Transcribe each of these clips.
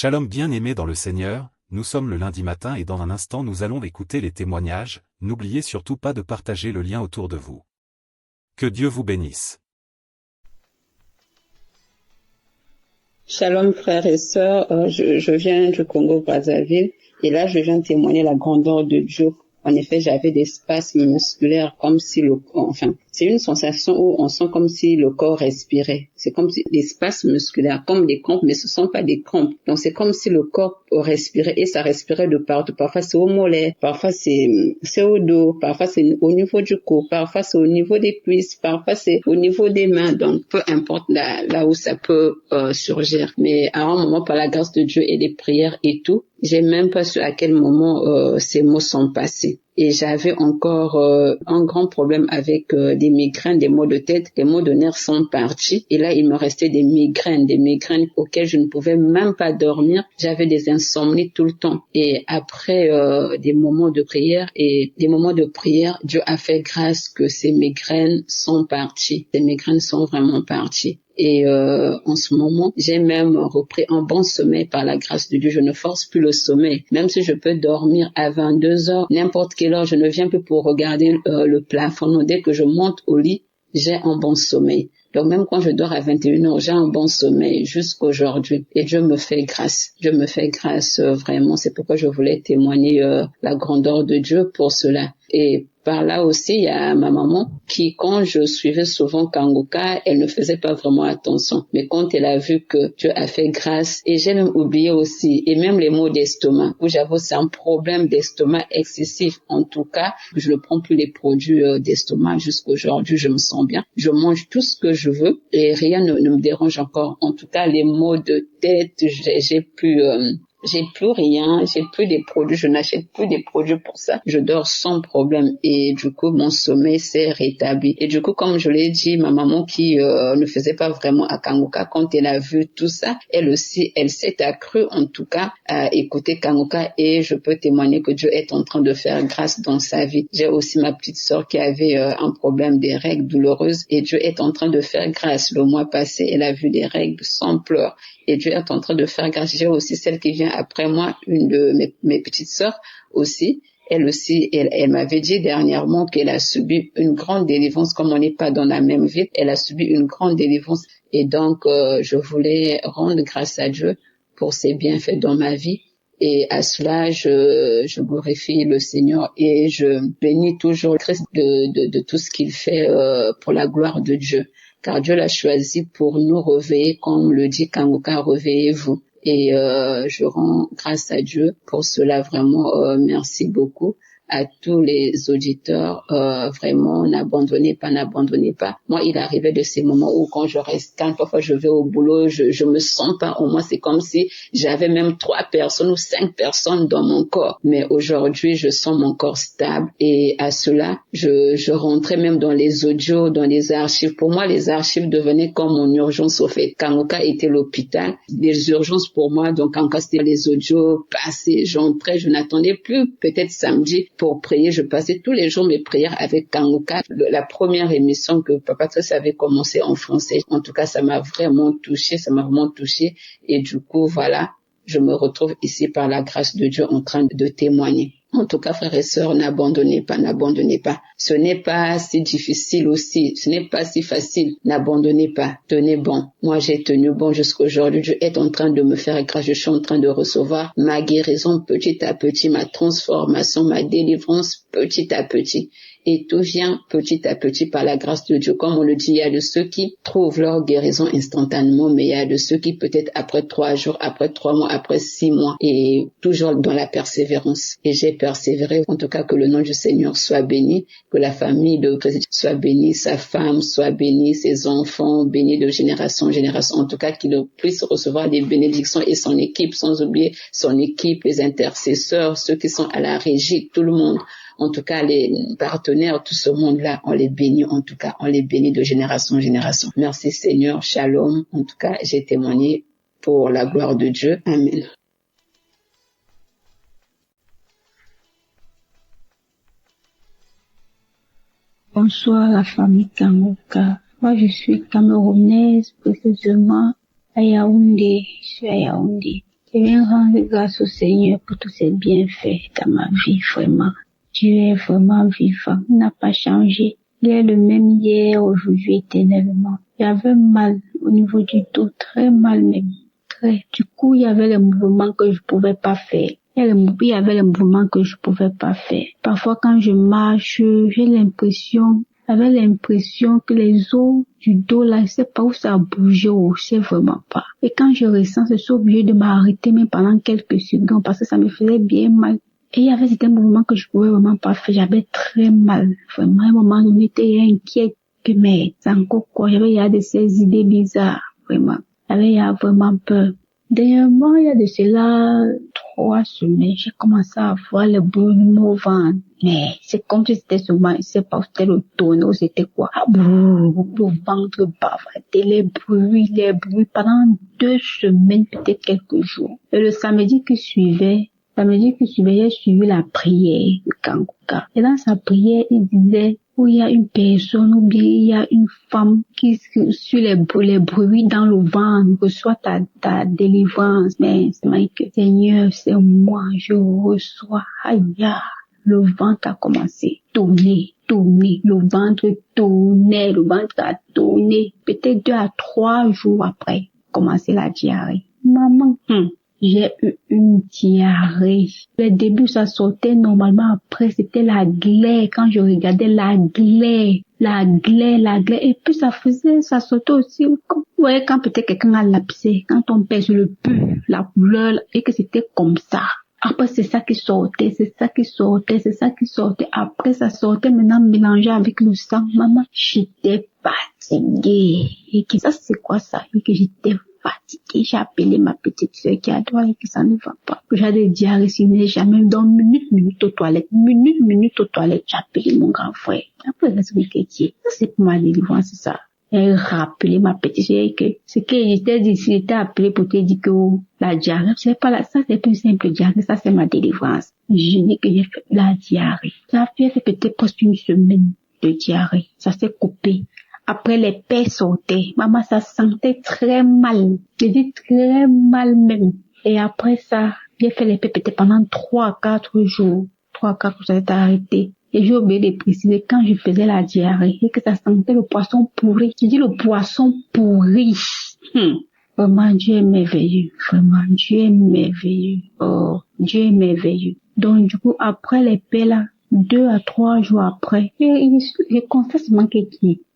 Shalom bien-aimés dans le Seigneur, nous sommes le lundi matin et dans un instant nous allons écouter les témoignages, n'oubliez surtout pas de partager le lien autour de vous. Que Dieu vous bénisse. Shalom frères et sœurs, je viens du Congo-Brazzaville et là je viens témoigner la grandeur de Dieu. En effet, j'avais des spasmes musculaires comme si c'est une sensation où on sent comme si le corps respirait. C'est comme si des spasmes musculaires, comme des crampes, mais ce sont pas des crampes. Donc c'est comme si le corps respirait et ça respirait de partout. Parfois c'est au mollet, parfois c'est au dos, parfois c'est au niveau du cou, parfois c'est au niveau des cuisses, parfois c'est au niveau des mains. Donc peu importe là où ça peut surgir. Mais à un moment, par la grâce de Dieu et des prières et tout, j'ai même pas su à quel moment ces mots sont passés. Et j'avais encore un grand problème avec des migraines, des maux de tête, les maux de nerfs sont partis. Et là, il me restait des migraines auxquelles je ne pouvais même pas dormir. J'avais des insomnies tout le temps. Et après des moments de prière, Dieu a fait grâce que ces migraines sont parties. Ces migraines sont vraiment parties. Et en ce moment, j'ai même repris un bon sommeil par la grâce de Dieu. Je ne force plus le sommeil. Même si je peux dormir à 22 heures, n'importe quelle heure, je ne viens plus pour regarder le plafond. Non, dès que je monte au lit, j'ai un bon sommeil. Donc même quand je dors à 21 heures, j'ai un bon sommeil jusqu'aujourd'hui. Et Dieu me fait grâce. Dieu me fait grâce vraiment. C'est pourquoi je voulais témoigner la grandeur de Dieu pour cela. Et par là aussi, il y a ma maman qui, quand je suivais souvent Kangoka, elle ne faisait pas vraiment attention. Mais quand elle a vu que Dieu a fait grâce, et j'ai même oublié aussi, et même les maux d'estomac, où j'avoue c'est un problème d'estomac excessif. En tout cas, je ne prends plus les produits d'estomac jusqu'aujourd'hui, je me sens bien. Je mange tout ce que je veux et rien ne me dérange encore. En tout cas, les maux de tête, j'ai plus rien, j'ai plus des produits, je n'achète plus des produits pour ça. Je dors sans problème et du coup mon sommeil s'est rétabli. Et du coup, comme je l'ai dit, ma maman qui ne faisait pas vraiment à Kangoka, quand elle a vu tout ça, elle aussi, elle s'est accrue en tout cas à écouter Kangoka et je peux témoigner que Dieu est en train de faire grâce dans sa vie. J'ai aussi ma petite sœur qui avait un problème des règles douloureuses et Dieu est en train de faire grâce. Le mois passé, elle a vu des règles sans pleurs. Et Dieu est en train de faire grâce. J'ai aussi celle qui vient après moi, une de mes petites sœurs aussi. Elle aussi, elle m'avait dit dernièrement qu'elle a subi une grande délivrance, comme on n'est pas dans la même ville. Elle a subi une grande délivrance. Et donc, je voulais rendre grâce à Dieu pour ses bienfaits dans ma vie. Et à cela, je glorifie le Seigneur et je bénis toujours le Christ de tout ce qu'il fait pour la gloire de Dieu. Car Dieu l'a choisi pour nous réveiller, comme le dit Kangoka, réveillez-vous. Et je rends grâce à Dieu pour cela, vraiment, merci beaucoup à tous les auditeurs, vraiment, n'abandonnez pas. Moi, il arrivait de ces moments où quand je reste calme, parfois je vais au boulot, je me sens pas, au moins c'est comme si j'avais même 3 personnes ou 5 personnes dans mon corps. Mais aujourd'hui, je sens mon corps stable et à cela, je rentrais même dans les audios, dans les archives. Pour moi, les archives devenaient comme mon urgence au fait. Kangoka était l'hôpital, les urgences pour moi, donc quand c'était les audios passés, j'entrais, je n'attendais plus, peut-être samedi, pour prier. Je passais tous les jours mes prières avec Kangoka. La première émission que Papa Tress avait commencé en français. En tout cas, ça m'a vraiment touchée. Et du coup, voilà, je me retrouve ici par la grâce de Dieu en train de témoigner. En tout cas, frères et sœurs, n'abandonnez pas. Ce n'est pas si difficile aussi, ce n'est pas si facile. N'abandonnez pas, tenez bon. Moi, j'ai tenu bon jusqu'aujourd'hui. Dieu est en train de me faire grâce. Je suis en train de recevoir ma guérison petit à petit, ma transformation, ma délivrance petit à petit. Et tout vient petit à petit par la grâce de Dieu. Comme on le dit, il y a de ceux qui trouvent leur guérison instantanément, mais il y a de ceux qui peut-être après 3 jours, après 3 mois, après 6 mois, et toujours dans la persévérance. Et j'ai persévéré. En tout cas, que le nom du Seigneur soit béni, que la famille de Président soit bénie, sa femme soit bénie, ses enfants bénis de génération en génération. En tout cas, qu'il puisse recevoir des bénédictions et son équipe, sans oublier son équipe, les intercesseurs, ceux qui sont à la régie, tout le monde. En tout cas, les partenaires, tout ce monde-là, on les bénit, en tout cas, on les bénit de génération en génération. Merci Seigneur, shalom. En tout cas, j'ai témoigné pour la gloire de Dieu. Amen. Bonsoir la famille Kangoka. Moi, je suis camerounaise, précisément à Yaoundé. Je suis à Yaoundé. Je viens rendre grâce au Seigneur pour tous ses bienfaits dans ma vie, vraiment. Dieu est vraiment vivant, il n'a pas changé. Il est le même hier, aujourd'hui, éternellement. J'avais mal au niveau du dos, très mal même. Très. Du coup, il y avait les mouvements que je pouvais pas faire. Il y avait les mouvements que je pouvais pas faire. Parfois, quand je marche, j'avais l'impression que les os du dos, là, je sais pas où ça a bougé, je sais vraiment pas. Et quand je ressens, je suis obligée de m'arrêter même pendant quelques secondes parce que ça me faisait bien mal. Et il y avait certains mouvements que je pouvais vraiment pas faire. J'avais très mal. Vraiment, à un moment donné, j'étais inquiète que, mais, c'est encore quoi? Il y a de ces idées bizarres, vraiment. Il y a vraiment peur. Dernièrement, il y a de cela 3 semaines, j'ai commencé à avoir le brûlement au ventre. Mais c'est comme si c'était seulement, je sais pas, c'était le tonneau, c'était quoi. Le ventre bavardait, les bruits, pendant 2 semaines, peut-être quelques jours. Et le samedi qui suivait, j'ai suivi la prière de Kangoka. Et dans sa prière, il disait, où il y a une personne ou bien il y a une femme qui suit les bruits dans le ventre, reçoit ta délivrance. Mais c'est que Seigneur, c'est moi, je reçois. Aïe, le ventre a commencé à tourner, le ventre a tourné. Peut-être 2 à 3 jours après, commencer la diarrhée. Maman, j'ai eu une diarrhée. Le début, ça sortait normalement. Après, c'était la glaire. Quand je regardais la glaire. Et puis, ça sortait aussi. Vous voyez, quand peut-être quelqu'un a lapsé, quand on pèse le pu, la couleur, et que c'était comme ça. Après, c'est ça qui sortait. Après, ça sortait maintenant mélangé avec le sang. Maman, j'étais fatiguée. Et que ça, c'est quoi ça? Et que j'étais fatiguée. J'ai appelé ma petite soeur qui a droit et que ça ne va pas. J'ai des diarrhées, jamais dans minute aux toilettes. J'ai appelé mon grand frère. Après, ça c'est pour ma délivrance, c'est ça. J'ai rappelé ma petite soeur que ce que j'étais dit, j'étais appelé pour te dire que la diarrhée, c'est pas ça, c'est plus simple diarrhée, ça c'est ma délivrance. Je dis que j'ai fait la diarrhée. Ça a fait peut-être presque 1 semaine de diarrhée. Ça s'est coupé. Après, les paix sautaient. Maman, ça sentait très mal. Je dis très mal même. Et après ça, j'ai fait les paix peut-être pendant 3 à 4 jours. 3 à 4 jours, ça s'est arrêté. Et j'ai oublié de préciser quand je faisais la diarrhée et que ça sentait le poisson pourri. Je dis le poisson pourri. Vraiment, Dieu est merveilleux. Oh, Dieu est merveilleux. Donc, du coup, après les paix là, 2 à 3 jours après, je constate seulement que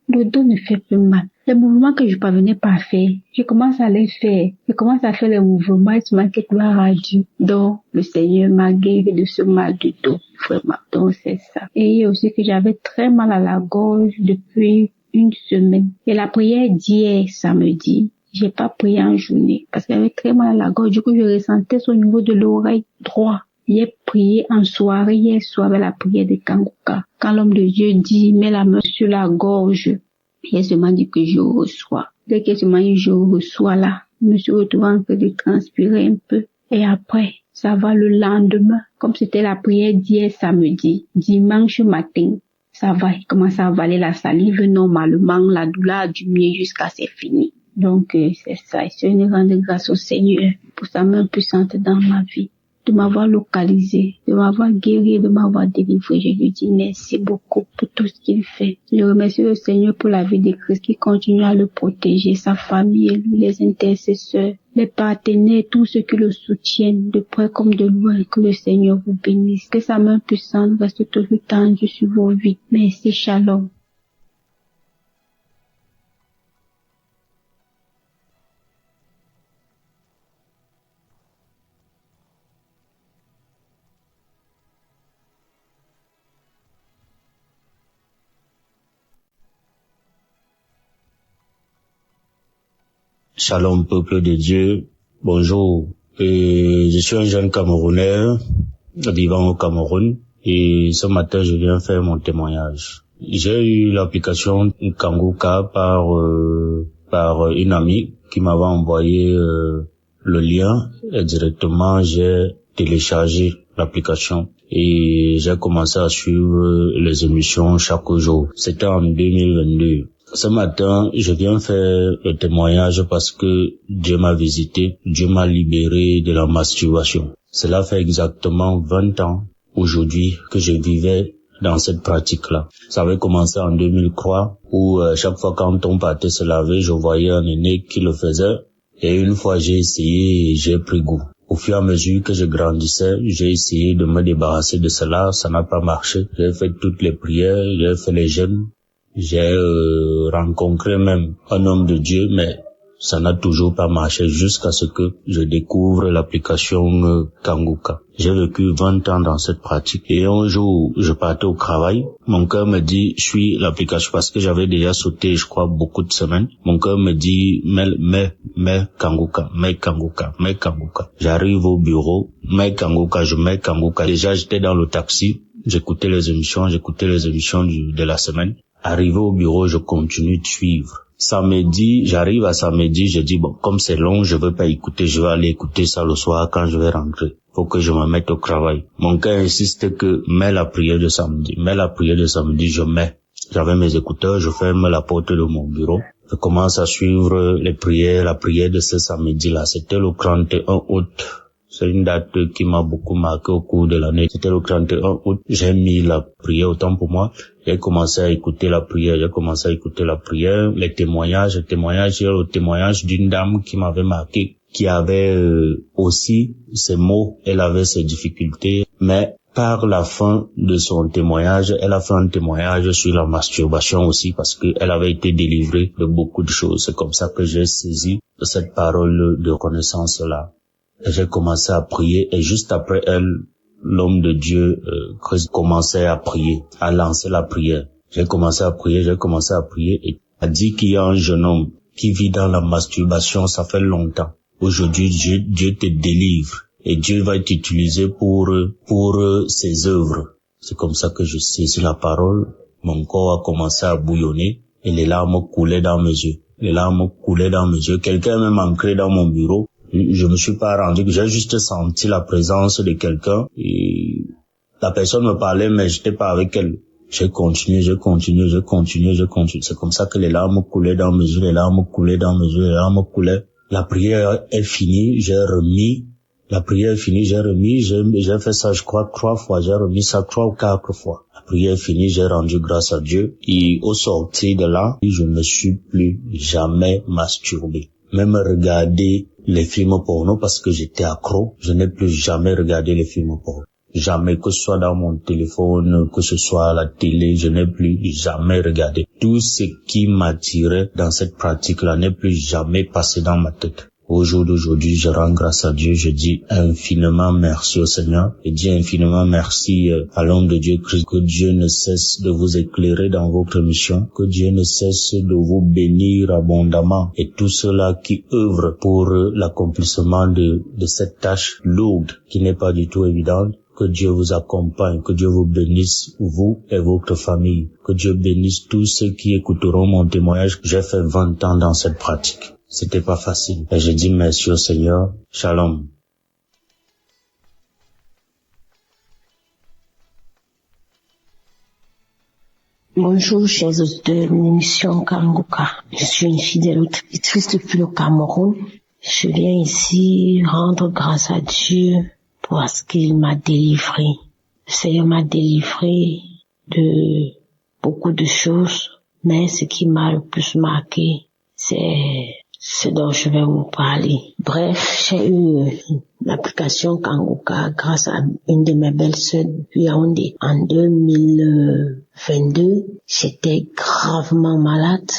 le dos ne fait plus mal. Les mouvements que je parvenais pas à faire, je commence à les faire. Je commence à faire les mouvements et seulement que gloire à Dieu. Donc, le Seigneur m'a guéri de ce mal du dos. Vraiment. Donc, c'est ça. Et aussi que j'avais très mal à la gorge depuis 1 semaine. Et la prière d'hier, samedi, j'ai pas prié en journée parce que j'avais très mal à la gorge. Du coup, je ressentais ça au niveau de l'oreille droite. J'ai prié en soirée, hier soir, avec la prière de Kangoka. Quand l'homme de Dieu dit, mets la main sur la gorge, il seulement dit que je reçois. Dès que je reçois là, je me suis retrouvée en train de transpirer un peu. Et après, ça va le lendemain, comme c'était la prière d'hier samedi, dimanche matin, ça va, il commence à avaler la salive normalement, la douleur a diminué jusqu'à c'est fini. Donc, c'est ça. Je rends grâce au Seigneur pour sa main puissante dans ma vie, de m'avoir localisé, de m'avoir guéri, de m'avoir délivré. Je lui dis merci beaucoup pour tout ce qu'il fait. Je remercie le Seigneur pour la vie de Christ qui continue à le protéger, sa famille, les intercesseurs, les partenaires, tous ceux qui le soutiennent, de près comme de loin. Que le Seigneur vous bénisse. Que sa main puissante reste toujours tendue sur vos vies. Merci, shalom. Shalom peuple de Dieu, bonjour. Je suis un jeune Camerounais vivant au Cameroun et ce matin je viens faire mon témoignage. J'ai eu l'application Kangoka par une amie qui m'avait envoyé le lien et directement j'ai téléchargé l'application et j'ai commencé à suivre les émissions chaque jour. C'était en 2022. Ce matin, je viens faire le témoignage parce que Dieu m'a visité, Dieu m'a libéré de la masturbation. Cela fait exactement 20 ans aujourd'hui que je vivais dans cette pratique-là. Ça avait commencé en 2003 où chaque fois quand on partait se laver, je voyais un aîné qui le faisait et une fois j'ai essayé et j'ai pris goût. Au fur et à mesure que je grandissais, j'ai essayé de me débarrasser de cela, ça n'a pas marché. J'ai fait toutes les prières, j'ai fait les jeûnes. J'ai rencontré même un homme de Dieu, mais ça n'a toujours pas marché jusqu'à ce que je découvre l'application Kanguka. J'ai vécu 20 ans dans cette pratique et un jour, je partais au travail. Mon cœur me dit, suis l'application parce que j'avais déjà sauté, je crois, beaucoup de semaines. Mon cœur me dit, mets Kanguka. J'arrive au bureau, mets Kanguka, je mets Kanguka. Déjà, j'étais dans le taxi, j'écoutais les émissions de la semaine. Arrivé au bureau, je continue de suivre. Samedi, j'arrive à samedi, je dis bon, comme c'est long, je veux pas écouter, je vais aller écouter ça le soir quand je vais rentrer. Faut que je me mette au travail. Mon cœur insiste que mets la prière de samedi, je mets. J'avais mes écouteurs, je ferme la porte de mon bureau. Je commence à suivre les prières, la prière de ce samedi-là. C'était le 31 août. C'est une date qui m'a beaucoup marqué au cours de l'année. C'était le 31 août. J'ai mis la prière autant pour moi. J'ai commencé à écouter la prière. Les témoignages. J'ai le témoignage d'une dame qui m'avait marqué, qui avait aussi ses maux. Elle avait ses difficultés. Mais par la fin de son témoignage, elle a fait un témoignage sur la masturbation aussi parce qu'elle avait été délivrée de beaucoup de choses. C'est comme ça que j'ai saisi cette parole de reconnaissance-là. J'ai commencé à prier et juste après elle, l'homme de Dieu commençait à prier, à lancer la prière. J'ai commencé à prier et a dit qu'il y a un jeune homme qui vit dans la masturbation, ça fait longtemps. Aujourd'hui, Dieu te délivre et Dieu va t'utiliser pour ses œuvres. C'est comme ça que je saisis la parole. Mon corps a commencé à bouillonner et les larmes coulaient dans mes yeux. Quelqu'un m'a manqué dans mon bureau. Je me suis pas rendu, j'ai juste senti la présence de quelqu'un et la personne me parlait mais j'étais pas avec elle. J'ai continué. C'est comme ça que les larmes coulaient dans mes yeux, La prière est finie, j'ai fait ça, je crois, 3 fois, j'ai remis ça 3 ou 4 fois. La prière est finie, j'ai rendu grâce à Dieu et au sortir de là, je ne me suis plus jamais masturbé. Même regarder les films porno parce que j'étais accro, je n'ai plus jamais regardé les films porno. Jamais, que ce soit dans mon téléphone, que ce soit à la télé, je n'ai plus jamais regardé. Tout ce qui m'attirait dans cette pratique-là n'est plus jamais passé dans ma tête. Au jour d'aujourd'hui, je rends grâce à Dieu, je dis infiniment merci au Seigneur, je dis infiniment merci à l'homme de Dieu Christ, que Dieu ne cesse de vous éclairer dans votre mission, que Dieu ne cesse de vous bénir abondamment et tous ceux-là qui œuvrent pour l'accomplissement de cette tâche lourde qui n'est pas du tout évidente. Que Dieu vous accompagne, que Dieu vous bénisse, vous et votre famille, que Dieu bénisse tous ceux qui écouteront mon témoignage. J'ai fait 20 ans dans cette pratique. C'était pas facile. Et je dis merci au Seigneur. Shalom. Bonjour, chers auditeurs de l'émission Kanguka. Je suis une fidèle auditrice depuis le Cameroun. Je viens ici rendre grâce à Dieu parce qu'il m'a délivré. Le Seigneur m'a délivré de beaucoup de choses, mais ce qui m'a le plus marqué, c'est ce dont je vais vous parler. Bref, j'ai eu l'application Kanguka grâce à une de mes belles sœurs depuis Yaoundé. En 2022, j'étais gravement malade.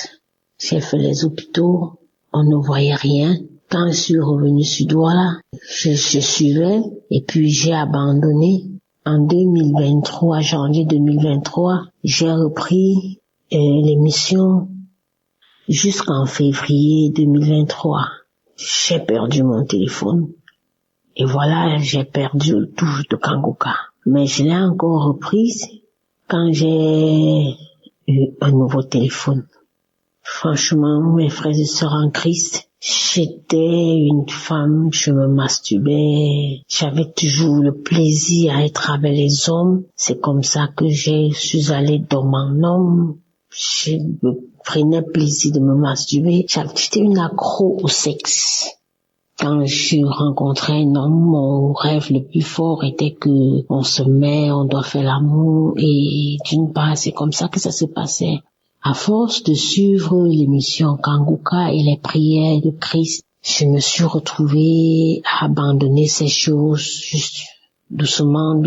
J'ai fait les hôpitaux, on ne voyait rien. Quand je suis revenue sur Douala, je suivais et puis j'ai abandonné. En 2023, janvier 2023, j'ai repris l'émission jusqu'en février 2023. J'ai perdu mon téléphone et voilà, j'ai perdu le touche de Kanguka. Mais je l'ai encore reprise quand j'ai eu un nouveau téléphone. Franchement, mes frères et sœurs en Christ, j'étais une femme, je me masturbais, j'avais toujours le plaisir à être avec les hommes. C'est comme ça que je suis allée dans mon homme. Je me prenait plaisir de me masturber. J'étais une accro au sexe. Quand je rencontrais un homme, mon rêve le plus fort était que on se met, on doit faire l'amour, et d'une part, c'est comme ça que ça se passait. À force de suivre l'émission Kanguka et les prières de Christ, je me suis retrouvée à abandonner ces choses juste doucement.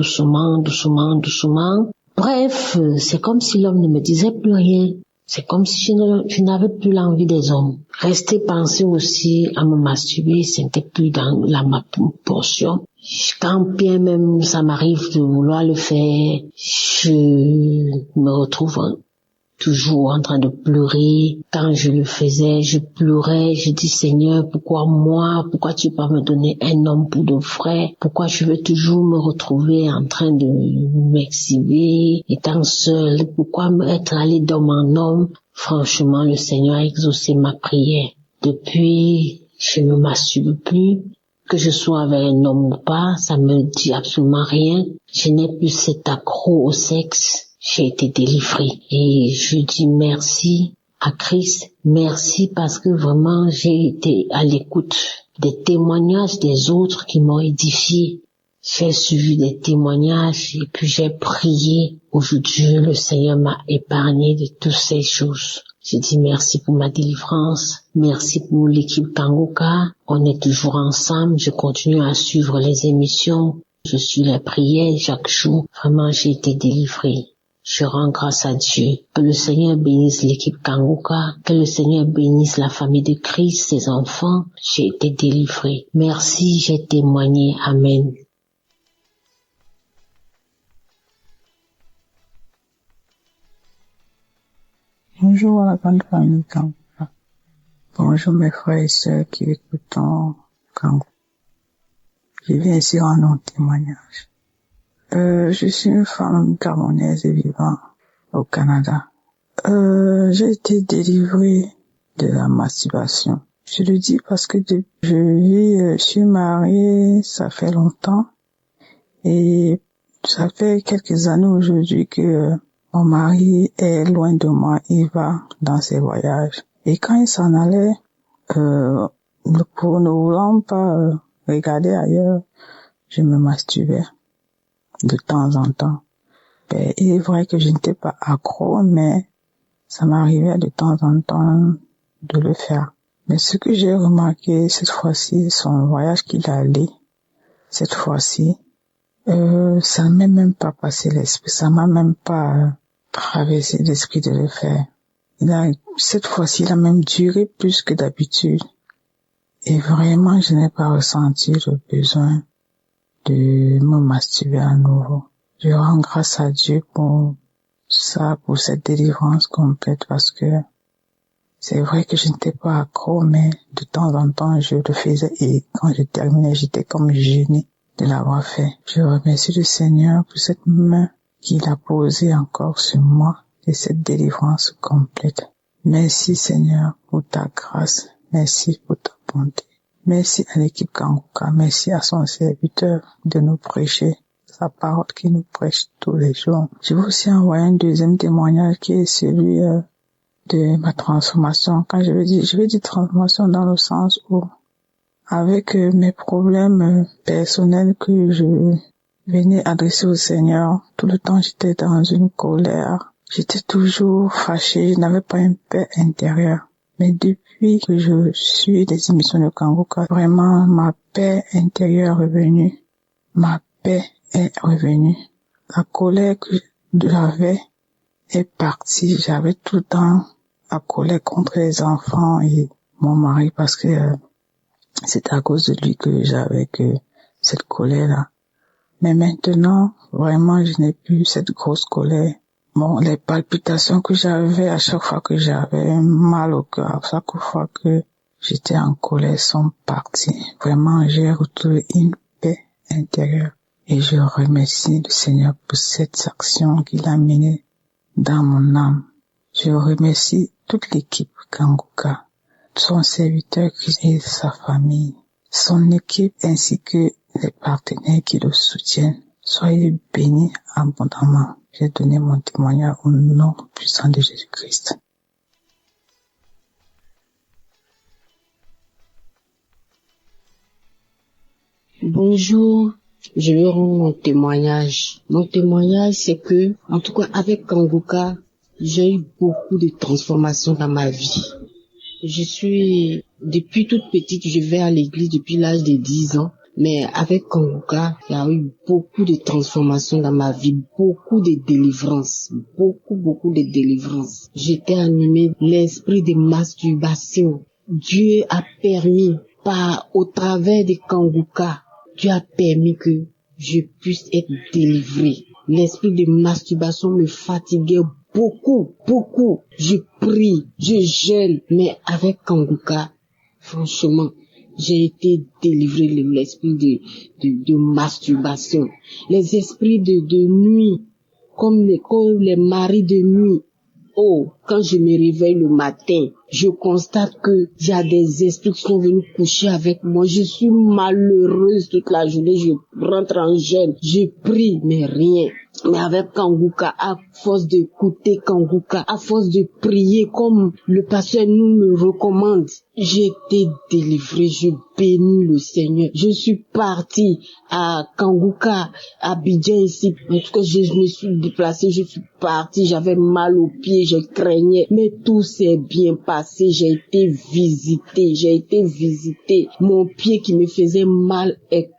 Bref, c'est comme si l'homme ne me disait plus rien. C'est comme si je n'avais plus l'envie des hommes. Rester penser aussi à me masturber, c'était plus dans ma portion. Quand bien même ça m'arrive de vouloir le faire, je me retrouve toujours en train de pleurer. Quand je le faisais, je pleurais, je dis Seigneur, pourquoi moi? Pourquoi tu vas me donner un homme pour de vrai? Pourquoi je veux toujours me retrouver en train de m'exhiber, étant seule? Pourquoi être allé d'homme en homme? Franchement, le Seigneur a exaucé ma prière. Depuis, je ne me masturbe plus. Que je sois avec un homme ou pas, ça me dit absolument rien. Je n'ai plus cet accro au sexe. J'ai été délivrée et je dis merci à Christ, merci parce que vraiment j'ai été à l'écoute des témoignages des autres qui m'ont édifié. J'ai suivi des témoignages et puis j'ai prié. Aujourd'hui, le Seigneur m'a épargné de toutes ces choses. Je dis merci pour ma délivrance, merci pour l'équipe Kanguka. On est toujours ensemble, je continue à suivre les émissions, je suis les prières chaque jour. Vraiment, j'ai été délivrée. Je rends grâce à Dieu. Que le Seigneur bénisse l'équipe Kanguka. Que le Seigneur bénisse la famille de Christ, ses enfants. J'ai été délivrée. Merci, j'ai témoigné. Amen. Bonjour à la grande famille Kanguka. Bonjour mes frères et sœurs qui écoutent Kanguka. Je viens ici rendre un témoignage. Je suis une femme camerounaise et vivant au Canada. J'ai été délivrée de la masturbation. Je le dis parce que je suis mariée, ça fait longtemps, et ça fait quelques années aujourd'hui que mon mari est loin de moi, il va dans ses voyages. Et quand il s'en allait, pour ne voulant pas regarder ailleurs, je me masturbais de temps en temps. Il est vrai que je n'étais pas accro, mais ça m'arrivait de temps en temps de le faire. Mais ce que j'ai remarqué cette fois-ci, son voyage qu'il a allé, cette fois-ci, ça ne m'est même pas passé l'esprit, ça m'a même pas traversé l'esprit de le faire. Cette fois-ci, il a même duré plus que d'habitude. Et vraiment, je n'ai pas ressenti le besoin de me masturber à nouveau. Je rends grâce à Dieu pour ça, pour cette délivrance complète, parce que c'est vrai que je n'étais pas accro, mais de temps en temps, je le faisais, et quand je terminais, j'étais comme gênée de l'avoir fait. Je remercie le Seigneur pour cette main qu'il a posée encore sur moi et cette délivrance complète. Merci Seigneur pour ta grâce, merci pour ta bonté. Merci à l'équipe Kanguka, merci à son serviteur de nous prêcher sa parole qui nous prêche tous les jours. Je veux aussi envoyer un deuxième témoignage qui est celui de ma transformation. Quand je vais dire transformation dans le sens où, avec mes problèmes personnels que je venais adresser au Seigneur, tout le temps j'étais dans une colère, j'étais toujours fâchée, je n'avais pas une paix intérieure. Mais depuis que je suis des émissions de Kanguka, vraiment ma paix intérieure est revenue. Ma paix est revenue. La colère que j'avais est partie. J'avais tout le temps la colère contre les enfants et mon mari parce que c'est à cause de lui que j'avais cette colère-là. Mais maintenant, vraiment, je n'ai plus cette grosse colère. Bon, les palpitations que j'avais à chaque fois que j'avais mal au cœur, à chaque fois que j'étais en colère sont parties. Vraiment, j'ai retrouvé une paix intérieure. Et je remercie le Seigneur pour cette action qu'il a menée dans mon âme. Je remercie toute l'équipe Kanguka, son serviteur et sa famille, son équipe ainsi que les partenaires qui le soutiennent. Soyez bénis abondamment. J'ai donné mon témoignage au nom puissant de Jésus-Christ. Bonjour, je vais rendre mon témoignage. Mon témoignage, c'est que, en tout cas, avec Kanguka, j'ai eu beaucoup de transformations dans ma vie. Depuis toute petite, je vais à l'église depuis l'âge de 10 ans. Mais avec Kanguka, il y a eu beaucoup de transformations dans ma vie, beaucoup de délivrances, beaucoup de délivrances. J'étais animée de l'esprit de masturbation. Dieu a permis, au travers de Kanguka, Dieu a permis que je puisse être délivrée. L'esprit de masturbation me fatiguait beaucoup. Je prie, je jeûne, mais avec Kanguka, franchement, j'ai été délivrée de l'esprit de masturbation. Les esprits de nuit, comme les maris de nuit. Oh, quand je me réveille le matin, je constate que il y a des esprits qui sont venus coucher avec moi. Je suis malheureuse toute la journée. Je rentre en jeûne. Je prie, mais rien. Mais avec Kanguka, à force d'écouter Kanguka, à force de prier comme le pasteur nous le recommande, j'ai été délivrée. Je bénis le Seigneur. Je suis partie à Kanguka, à Abidjan ici. En tout cas, je me suis déplacée, je suis partie. J'avais mal aux pieds, je craignais. Mais tout s'est bien passé. J'ai été visitée. Mon pied qui me faisait mal est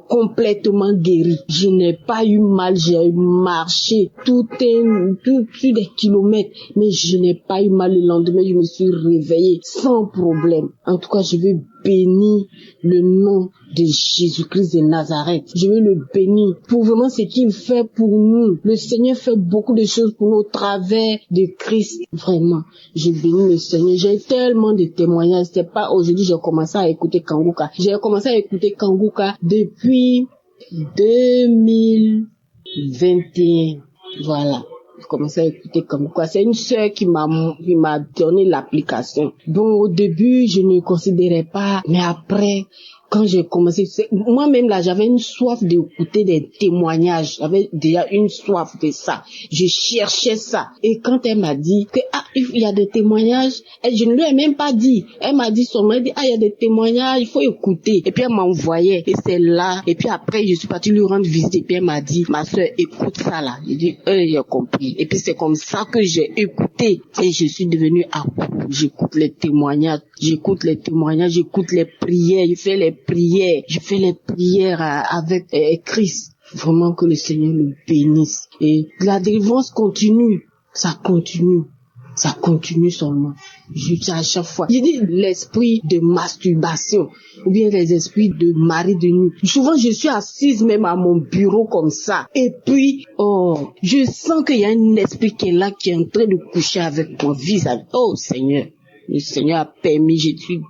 complètement guéri. Je n'ai pas eu mal, j'ai marché tout des kilomètres, mais je n'ai pas eu mal. Le lendemain, je me suis réveillée sans problème. En tout cas, je veux bénir le nom de Jésus-Christ de Nazareth. Je veux le bénir pour vraiment ce qu'il fait pour nous. Le Seigneur fait beaucoup de choses pour nous au travers de Christ. Vraiment, je bénis le Seigneur. J'ai tellement de témoignages. C'était pas aujourd'hui j'ai commencé à écouter Kanguka. J'ai commencé à écouter Kanguka depuis 2021. Voilà. J'ai commencé à écouter Kanguka. C'est une sœur qui m'a donné l'application. Bon, au début, je ne considérais pas, mais après, quand j'ai commencé, moi-même là, j'avais une soif d'écouter des témoignages. J'avais déjà une soif de ça. Je cherchais ça. Et quand elle m'a dit que, il y a des témoignages, et je ne lui ai même pas dit. Elle m'a dit seulement, il y a des témoignages, il faut écouter. Et puis elle m'envoyait. Et c'est là. Et puis après, je suis partie lui rendre visite. Et puis elle m'a dit, ma soeur, écoute ça là. J'ai dit, j'ai compris. Et puis c'est comme ça que j'ai écouté. Et je suis devenue accro. J'écoute les témoignages, j'écoute les prières, je fais les prières avec Christ. Vraiment que le Seigneur le bénisse. Et la délivrance continue, ça continue seulement. Juste à chaque fois. Il dit l'esprit de masturbation, ou bien les esprits de mari de nuit. Souvent, je suis assise même à mon bureau comme ça. Et puis, je sens qu'il y a un esprit qui est là, qui est en train de coucher avec mon visage. Oh, Seigneur. Le Seigneur a permis, je suis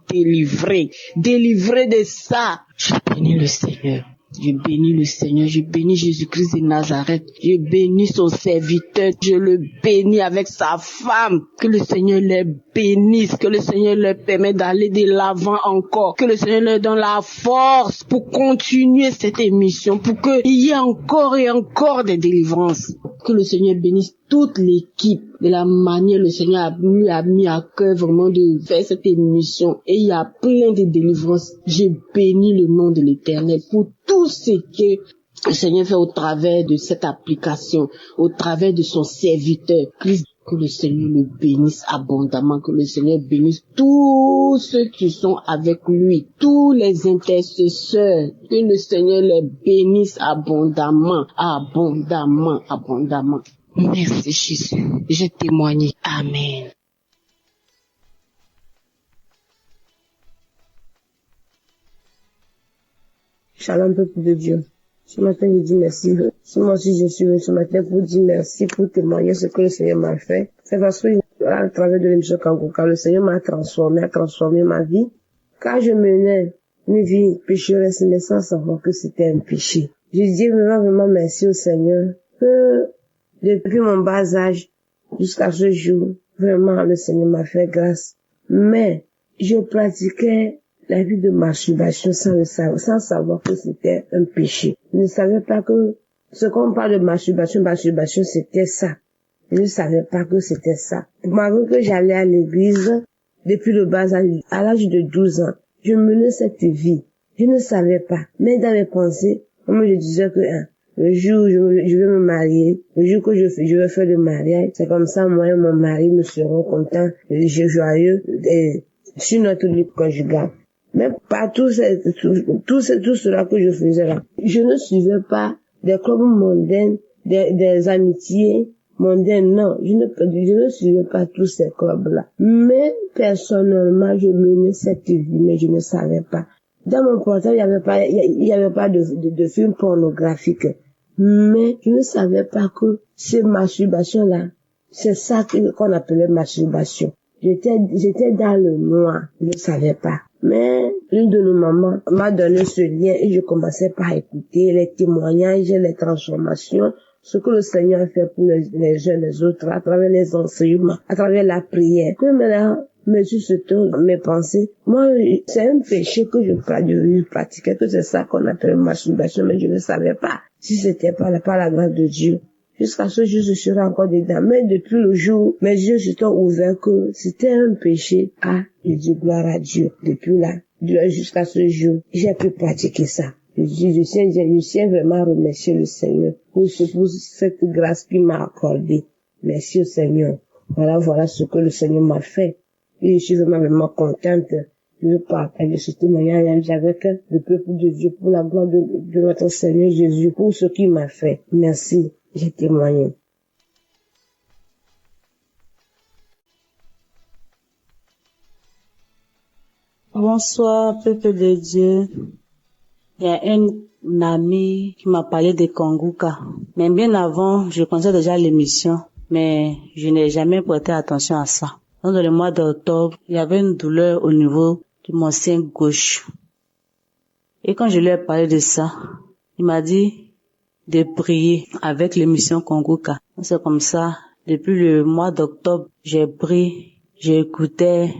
délivrée de ça. Je bénis le Seigneur. Je bénis le Seigneur, je bénis Jésus-Christ de Nazareth, je bénis son serviteur, je le bénis avec sa femme, que le Seigneur les bénisse, que le Seigneur leur permette d'aller de l'avant encore, que le Seigneur leur donne la force pour continuer cette émission, pour qu'il y ait encore et encore des délivrances, que le Seigneur bénisse toute l'équipe de la manière le Seigneur lui a mis à cœur vraiment de faire cette émission. Et il y a plein de délivrances. Je bénis le nom de l'Éternel pour tout ce que le Seigneur fait au travers de cette application, au travers de son serviteur. Christ, que le Seigneur le bénisse abondamment, que le Seigneur bénisse tous ceux qui sont avec lui, tous les intercesseurs, que le Seigneur les bénisse abondamment. Merci Jésus, j'ai témoigné. Amen. Shalom peuple de Dieu. Ce matin je dis merci. Moi aussi je suis venu ce matin pour dire merci, pour témoigner ce que le Seigneur m'a fait. C'est parce que à travers de l'émission Kanguka, le Seigneur m'a transformé ma vie. Car je menais une vie pécheresse, mais sans savoir que c'était un péché. Je dis vraiment merci au Seigneur que depuis mon bas âge jusqu'à ce jour, vraiment le Seigneur m'a fait grâce. Mais je pratiquais la vie de masturbation sans savoir que c'était un péché. Je ne savais pas que ce qu'on parle de masturbation c'était ça. Je ne savais pas que c'était ça. Malgré que j'allais à l'église depuis le bas âge, à l'âge de 12 ans, je menais cette vie. Je ne savais pas. Mais dans mes pensées, moi je disais que le jour où je vais me marier, le jour que je vais faire le mariage, c'est comme ça, moi et mon mari, nous serons contents, joyeux, sur notre vie conjugale. Mais pas tout cela que je faisais là. Je ne suivais pas des clubs mondains, des amitiés mondaines, non. Je ne suivais pas tous ces clubs-là. Mais, personnellement, je menais cette vie, mais je ne savais pas. Dans mon portable, il y avait pas de film pornographique. Mais je ne savais pas que ces masturbations-là, c'est ça qu'on appelait masturbation. J'étais dans le noir, je ne savais pas. Mais une de nos mamans m'a donné ce lien et je commençais par écouter les témoignages, les transformations, ce que le Seigneur fait pour les uns les autres, à travers les enseignements, à travers la prière. Que maintenant, Monsieur se tourne mes pensées. Moi, c'est un péché que je pratiquais, que c'est ça qu'on appelle masturbation, mais je ne savais pas si c'était par la grâce de Dieu. Jusqu'à ce jour, je serai encore dedans. Mais depuis le jour, mes yeux se sont ouverts que c'était un péché. Je dis gloire à Dieu. Depuis là, jusqu'à ce jour, j'ai pu pratiquer ça. Je tiens vraiment à remercier le Seigneur pour cette grâce qu'il m'a accordée. Merci au Seigneur. Voilà ce que le Seigneur m'a fait. Et je suis vraiment contente de partager ce témoignage avec le peuple de Dieu pour la gloire de notre Seigneur Jésus, pour ce qu'il m'a fait. Merci, j'ai témoigné. Bonsoir, peuple de Dieu. Il y a un ami qui m'a parlé de Konguka. Mais bien avant, je connaissais déjà l'émission, mais je n'ai jamais prêté attention à ça. Dans le mois d'octobre, il y avait une douleur au niveau de mon sein gauche. Et quand je lui ai parlé de ça, il m'a dit de prier avec l'émission Konguka. C'est comme ça, depuis le mois d'octobre, j'ai prié, j'écoutais,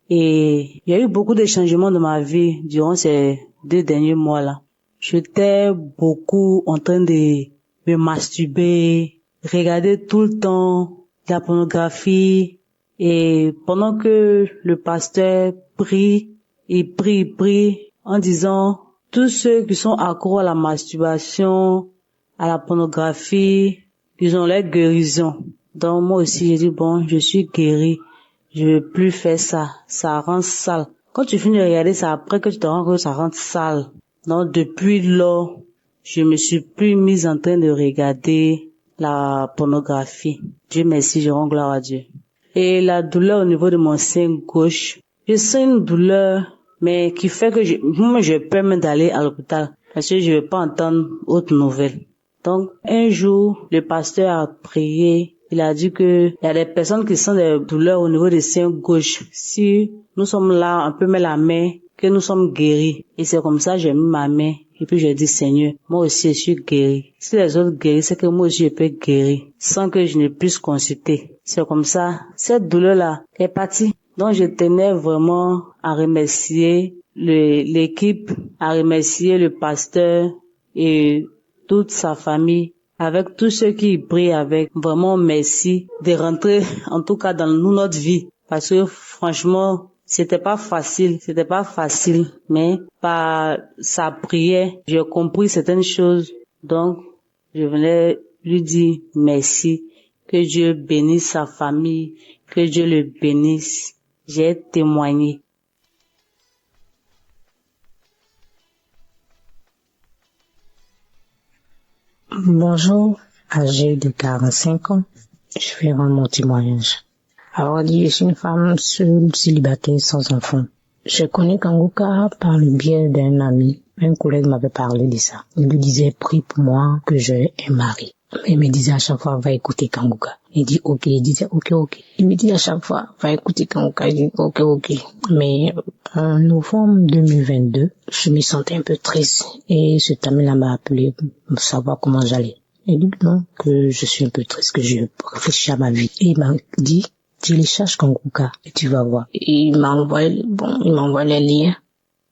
et il y a eu beaucoup de changements dans ma vie durant ces 2 derniers mois-là. J'étais beaucoup en train de me masturber, regarder tout le temps la pornographie, et pendant que le pasteur prie en disant tous ceux qui sont accros à la masturbation, à la pornographie, ils ont leur guérison. Donc moi aussi j'ai dit bon, je suis guéri, je veux plus faire ça, ça rend sale. Quand tu finis de regarder ça, après que tu te rends compte que ça rend sale. Donc depuis lors, je me suis plus mise en train de regarder la pornographie. Dieu merci, je rends gloire à Dieu. Et la douleur au niveau de mon sein gauche, je sens une douleur, mais qui fait que je peux même d'aller à l'hôpital, parce que je ne veux pas entendre autre nouvelle. Donc, un jour, le pasteur a prié, il a dit que il y a des personnes qui sentent des douleurs au niveau du sein gauche. Si nous sommes là, on peut mettre la main, que nous sommes guéris. Et c'est comme ça, j'ai mis ma main. Et puis j'ai dit, Seigneur, moi aussi je suis guéri. Si les autres guérissent, c'est que moi aussi je peux guérir, sans que je ne puisse consulter. C'est comme ça, cette douleur-là est partie. Donc je tenais vraiment à remercier l'équipe, à remercier le pasteur et toute sa famille, avec tous ceux qui prient avec. Vraiment merci de rentrer, en tout cas dans notre vie. Parce que franchement, c'était pas facile, mais par sa prière, j'ai compris certaines choses. Donc, je venais lui dire merci, que Dieu bénisse sa famille, que Dieu le bénisse. J'ai témoigné. Bonjour, âgée de 45 ans, je vais rendre mon témoignage. Alors, je suis une femme seule, célibataire, sans enfant. Je connais Konguka par le biais d'un ami. Un collègue m'avait parlé de ça. Il lui disait, prie pour moi que j'ai un mari. Il me disait à chaque fois, va écouter Konguka. Il dit, ok. Il disait, ok. Il me dit à chaque fois, va écouter Konguka. Il dit, ok. Mais en novembre 2022, je me sentais un peu triste. Et cet ami-là m'a appelé pour savoir comment j'allais. Il dit non, que je suis un peu triste, que je réfléchis à ma vie. Et il m'a dit, télécharge Konguka et tu vas voir. Et il m'a envoyé les liens.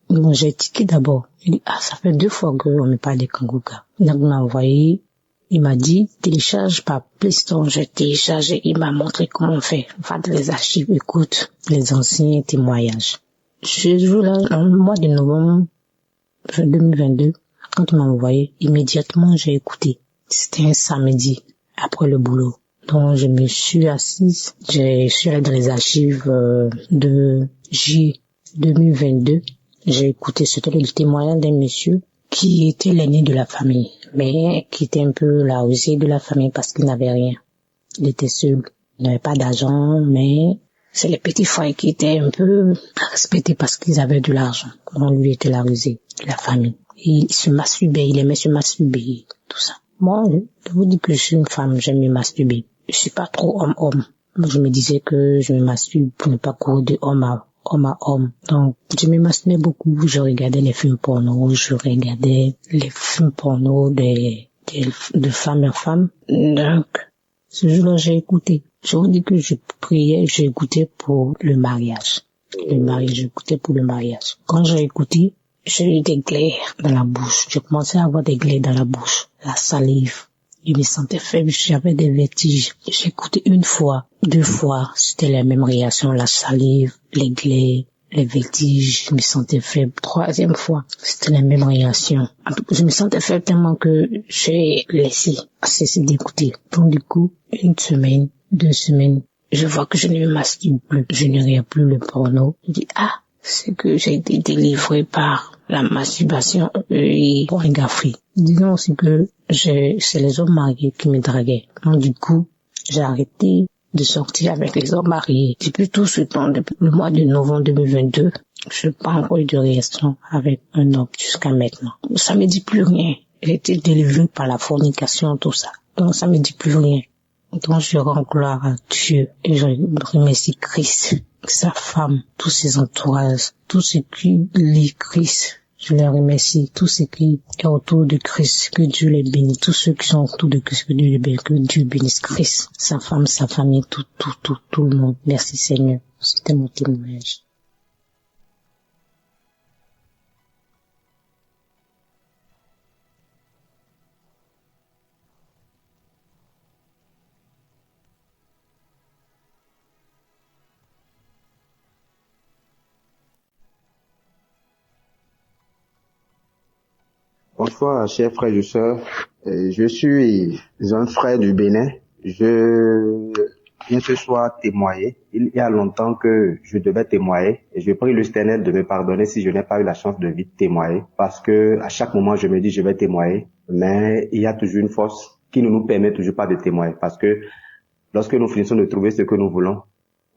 Bon, j'ai tiqué d'abord. Il dit, ça fait 2 fois qu'on me parle de Konguka. Donc, il m'a envoyé, il m'a dit, télécharge par Play Store. J'ai téléchargé, il m'a montré comment faire. Va dans les archives, écoute les anciens témoignages. Ce jour-là, dans le mois de novembre 2022, quand on m'a envoyé, immédiatement j'ai écouté. C'était un samedi, après le boulot. Donc je me suis assise, je suis allée dans les archives de J 2022. J'ai écouté, c'était le témoignage d'un monsieur qui était l'aîné de la famille, mais qui était un peu la rusée de la famille parce qu'il n'avait rien. Il était seul, il n'avait pas d'argent, mais c'est les petits frères qui étaient un peu respectés parce qu'ils avaient de l'argent. Donc lui était la rusée de la famille. Il se masturbait, il aimait se masturber, tout ça. Moi, je vous dis que je suis une femme, j'aime me masturber. Je suis pas trop homme-homme. Je me disais que je me masturbe pour ne pas courir de homme à homme. Donc, je me masturbais beaucoup. Je regardais les films porno, je regardais les films porno de femme à femme. Donc, ce jour-là, j'ai écouté. Je vous dis que je priais, j'ai écouté pour le mariage. J'écoutais pour le mariage. Quand j'ai écouté, j'ai eu des glaives dans la bouche. Je commençais à avoir des glaives dans la bouche, la salive. Je me sentais faible, j'avais des vertiges. J'ai écouté une fois, 2 fois, c'était la même réaction, la salive, les glaives, les vertiges, je me sentais faible. 3e fois, c'était la même réaction. En tout cas, je me sentais faible tellement que j'ai cessé d'écouter. Donc du coup, 1 semaine, 2 semaines, je vois que je ne me masturbe plus, je ne regarde plus le porno. Je dis, c'est que j'ai été délivré par la masturbation et pornographie. Disons aussi que c'est les hommes mariés qui me draguaient. Donc du coup, j'ai arrêté de sortir avec les hommes mariés. Depuis tout ce temps, depuis le mois de novembre 2022, je n'ai pas encore eu de relation avec un homme jusqu'à maintenant. Ça me dit plus rien. J'ai été délivré par la fornication, tout ça. Donc ça me dit plus rien. Donc je rends gloire à Dieu et je remercie Christ, sa femme, tous ses entourages, tous ceux qui lit Christ. Je les remercie, tous ceux qui sont autour de Christ, que Dieu les bénisse, tous ceux qui sont autour de Christ, que Dieu bénisse Christ, sa femme, sa famille, tout le monde. Merci Seigneur. C'était mon témoignage. Bonsoir, chers frères et sœurs. Je suis un frère du Bénin. Je viens ce soir témoigner. Il y a longtemps que je devais témoigner et je prie le Seigneur de me pardonner si je n'ai pas eu la chance de vite témoigner parce que à chaque moment je me dis je vais témoigner, mais il y a toujours une force qui ne nous permet toujours pas de témoigner parce que lorsque nous finissons de trouver ce que nous voulons,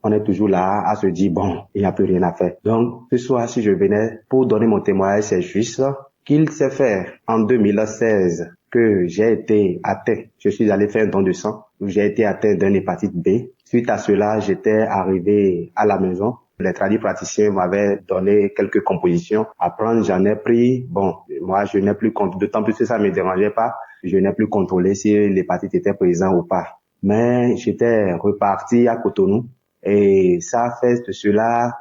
on est toujours là à se dire bon, il n'y a plus rien à faire. Donc ce soir si je venais pour donner mon témoignage, c'est juste qu'il s'est fait en 2016 que j'ai été atteint. Je suis allé faire un don de sang où j'ai été atteint d'une hépatite B. Suite à cela, j'étais arrivé à la maison. Les tradipraticiens m'avaient donné quelques compositions à prendre. J'en ai pris. Bon, moi, je n'ai plus contrôlé. D'autant plus que ça ne me dérangeait pas. Je n'ai plus contrôlé si l'hépatite était présente ou pas. Mais j'étais reparti à Cotonou. Et ça a fait de cela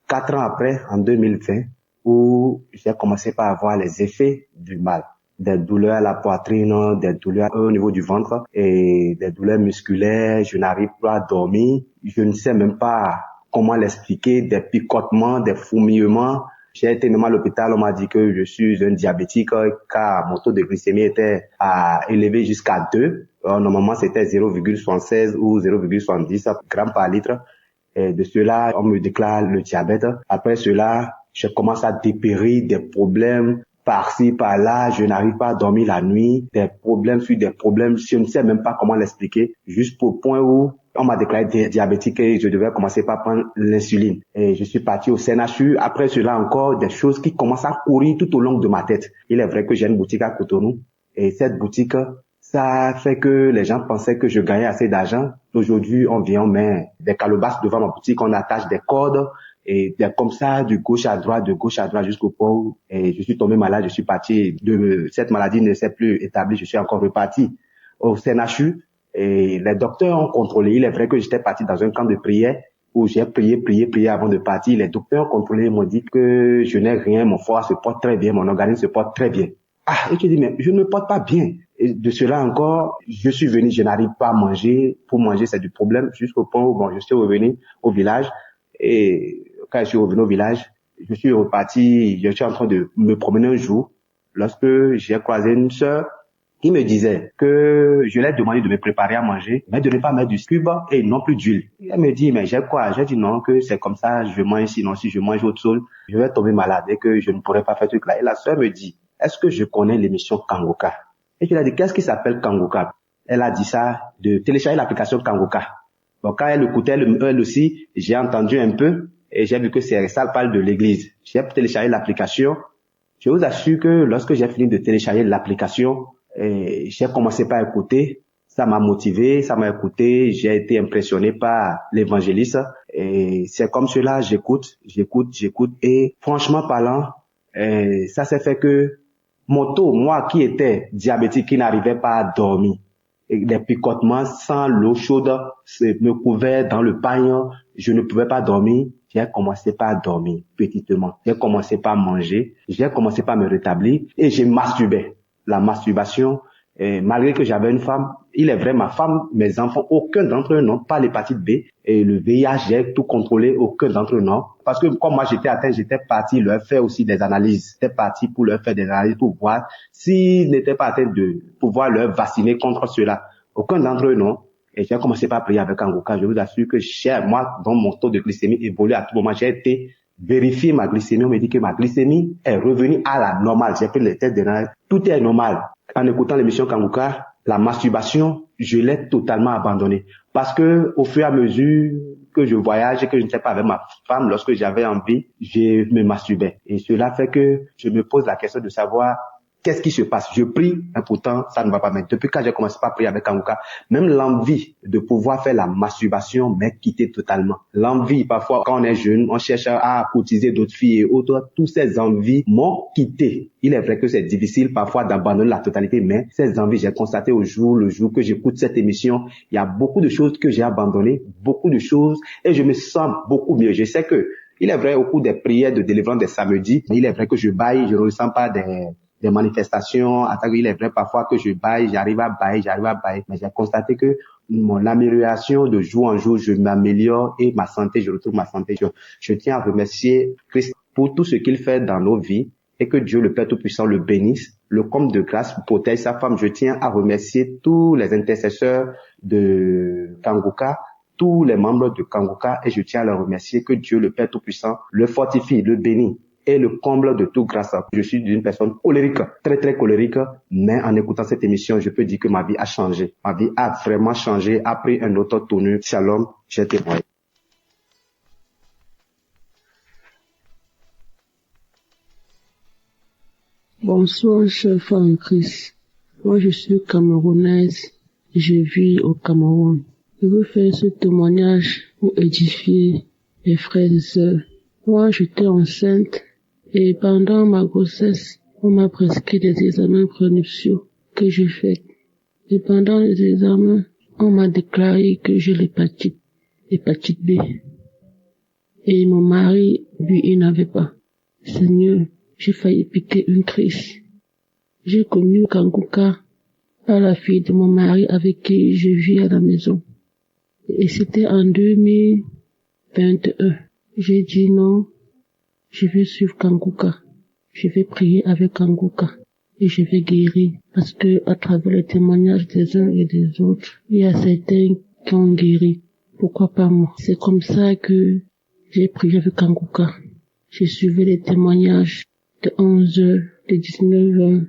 4 ans après, en 2020. Où j'ai commencé par avoir les effets du mal. Des douleurs à la poitrine, des douleurs au niveau du ventre et des douleurs musculaires. Je n'arrive pas à dormir. Je ne sais même pas comment l'expliquer. Des picotements, des fourmillements. J'ai été même à l'hôpital, on m'a dit que je suis un diabétique car mon taux de glycémie était élevé jusqu'à 2. Normalement, c'était 0,76 ou 0,70 grammes par litre. Et de cela, on me déclare le diabète. Après cela, je commence à dépérir des problèmes par-ci, par-là. Je n'arrive pas à dormir la nuit. Des problèmes sur des problèmes. Je ne sais même pas comment l'expliquer. Juste au point où on m'a déclaré diabétique et je devais commencer par prendre l'insuline. Et je suis parti au CNHU. Après cela, encore des choses qui commencent à courir tout au long de ma tête. Il est vrai que j'ai une boutique à Cotonou. Et cette boutique, ça fait que les gens pensaient que je gagnais assez d'argent. Aujourd'hui, on vient, on met des calebasses devant ma boutique, on attache des cordes. Et comme ça, de gauche à droite jusqu'au point où je suis tombé malade, je suis parti cette maladie ne s'est plus établie, je suis encore reparti au CNHU et les docteurs ont contrôlé. Il est vrai que j'étais parti dans un camp de prière où j'ai prié avant de partir. Les docteurs ont contrôlé, m'ont dit que je n'ai rien, mon foie se porte très bien, mon organisme se porte très bien. Et tu dis, mais je ne me porte pas bien. Et de cela encore, je suis venu, je n'arrive pas à manger. Pour manger, c'est du problème jusqu'au point où je suis revenu au village. Et quand je suis revenu au village, je suis reparti, je suis en train de me promener un jour, lorsque j'ai croisé une sœur qui me disait que je lui ai demandé de me préparer à manger, mais de ne pas mettre du cube et non plus d'huile. Elle me dit, mais j'ai quoi? J'ai dit non, que c'est comme ça, je mange, sinon si je mange autre chose, je vais tomber malade et que je ne pourrai pas faire ce truc-là. Et la sœur me dit, est-ce que je connais l'émission Kangoka? Et je lui ai dit, qu'est-ce qui s'appelle Kangoka? Elle a dit ça, de télécharger l'application Kangoka. Bon, quand elle écoutait elle aussi, j'ai entendu un peu et j'ai vu que ça parle de l'église. J'ai téléchargé l'application. Je vous assure que lorsque j'ai fini de télécharger l'application, j'ai commencé par écouter, ça m'a motivé, ça m'a écouté, j'ai été impressionné par l'évangéliste et c'est comme cela, j'écoute et franchement parlant, ça s'est fait que mon taux, moi qui étais diabétique, qui n'arrivait pas à dormir, et les picotements sans l'eau chaude me couvaient dans le pagne, je ne pouvais pas dormir. J'ai commencé par dormir petitement. J'ai commencé par manger. J'ai commencé par me rétablir et je masturbais. La masturbation, malgré que j'avais une femme, il est vrai, ma femme, mes enfants, aucun d'entre eux n'ont pas l'hépatite B. Et le VIH, j'ai tout contrôlé, aucun d'entre eux non. Parce que comme moi j'étais atteint, j'étais parti leur faire aussi des analyses. J'étais parti pour leur faire des analyses pour voir s'ils n'étaient pas atteints de pouvoir leur vacciner contre cela. Aucun d'entre eux non. Et j'ai commencé par prier avec Kangoka. Je vous assure que moi, dans mon taux de glycémie évolue à tout moment, j'ai été vérifier ma glycémie. On me dit que ma glycémie est revenue à la normale. J'ai fait les tests de l'analyse. Tout est normal. En écoutant l'émission Kangoka, la masturbation, je l'ai totalement abandonnée. Parce que, au fur et à mesure que je voyage et que je n'étais pas avec ma femme, lorsque j'avais envie, je me masturbais. Et cela fait que je me pose la question de savoir qu'est-ce qui se passe? Je prie, mais pourtant, ça ne va pas. Mais depuis quand j'ai commencé à prier avec Kangoka, même l'envie de pouvoir faire la masturbation m'est quittée totalement. L'envie, parfois, quand on est jeune, on cherche à courtiser d'autres filles et autres. Toutes ces envies m'ont quitté. Il est vrai que c'est difficile parfois d'abandonner la totalité, mais ces envies, j'ai constaté le jour que j'écoute cette émission, il y a beaucoup de choses que j'ai abandonnées, beaucoup de choses, et je me sens beaucoup mieux. Je sais que, il est vrai, au cours des prières de délivrance des samedis, il est vrai que je baille, je ne ressens pas des manifestations, il est vrai parfois que je baille, j'arrive à bailler, mais j'ai constaté que mon amélioration de jour en jour, je m'améliore et ma santé, je retrouve ma santé. Je tiens à remercier Christ pour tout ce qu'il fait dans nos vies et que Dieu le Père Tout-Puissant le bénisse, le comble de grâce protège sa femme. Je tiens à remercier tous les intercesseurs de Kangoka, tous les membres de Kangoka et je tiens à leur remercier que Dieu le Père Tout-Puissant le fortifie, le bénit. Et le comble de toute grâce. Je suis une personne colérique, très très colérique, mais en écoutant cette émission, je peux dire que ma vie a changé. Ma vie a vraiment changé, a pris un autre tournure. Shalom, j'ai témoigné. Bonsoir, cher frère en Christ. Moi, je suis camerounaise. Je vis au Cameroun. Je veux faire ce témoignage pour édifier mes frères et sœurs. Moi, j'étais enceinte. Et pendant ma grossesse, on m'a prescrit des examens prénuptiaux que j'ai faits. Et pendant les examens, on m'a déclaré que j'ai l'hépatite B. Et mon mari, lui, il n'avait pas. Seigneur, j'ai failli piquer une crise. J'ai connu Kangoka par la fille de mon mari avec qui je vis à la maison. Et c'était en 2021. J'ai dit non. Je vais suivre Kangoka. Je vais prier avec Kangoka. Et je vais guérir. Parce que, à travers les témoignages des uns et des autres, il y a certains qui ont guéri. Pourquoi pas moi? C'est comme ça que j'ai prié avec Kangoka. J'ai suivi les témoignages de 11h, de 19h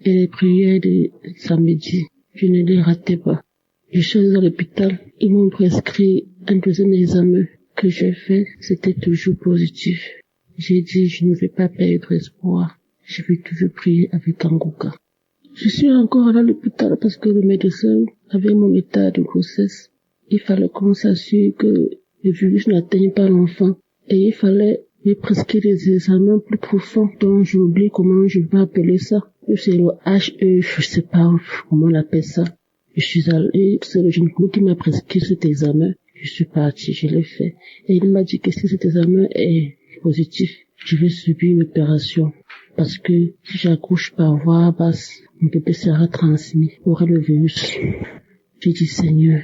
et les prières de samedi. Je ne les ratais pas. Je suis allée à l'hôpital. Ils m'ont prescrit un deuxième examen que j'ai fait. C'était toujours positif. J'ai dit, je ne vais pas perdre espoir. Je vais toujours prier avec Kangoka. Je suis encore allée à l'hôpital parce que le médecin avait mon état de grossesse. Il fallait qu'on s'assure que le virus n'atteigne pas l'enfant. Et il fallait me prescrire des examens plus profonds dont j'oublie comment je vais appeler ça. C'est le HE, je sais pas comment on appelle ça. Je suis allée, c'est le gynécologue qui m'a prescrit cet examen. Je suis partie, je l'ai fait. Et il m'a dit que si cet examen est positif, je vais subir une opération. Parce que si j'accouche par voie basse, mon bébé sera transmis, aura le virus. J'ai dit, Seigneur,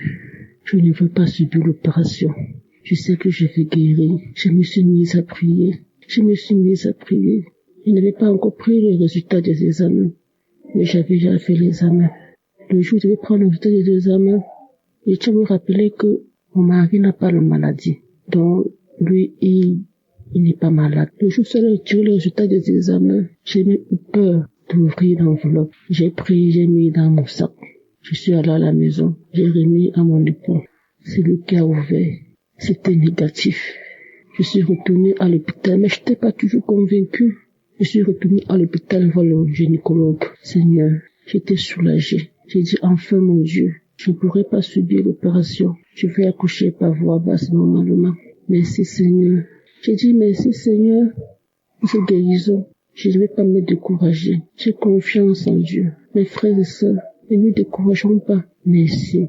je ne veux pas subir l'opération. Je sais que je vais guérir. Je me suis mise à prier. Je me suis mise à prier. Je n'avais pas encore pris les résultats des examens, mais j'avais déjà fait l'examen. Le jour où je devais prendre le résultat des examens, je tiens à me rappeler que mon mari n'a pas la maladie. Donc, lui, il n'est pas malade. Le jour où j'ai tiré le résultat des examens, j'ai eu peur d'ouvrir l'enveloppe. J'ai pris, j'ai mis dans mon sac. Je suis allée à la maison, j'ai remis à mon époux. C'est lui qui a ouvert. C'était négatif. Je suis retournée à l'hôpital, mais je n'étais pas toujours convaincue. Je suis retournée à l'hôpital voir le gynécologue. Seigneur, j'étais soulagée. J'ai dit, enfin mon Dieu, je ne pourrais pas subir l'opération. Je vais accoucher par voie basse normalement. Merci Seigneur. J'ai dit merci Seigneur pour cette guérison. Je ne vais pas me décourager. J'ai confiance en Dieu. Mes frères et sœurs, ne nous décourageons pas. Merci.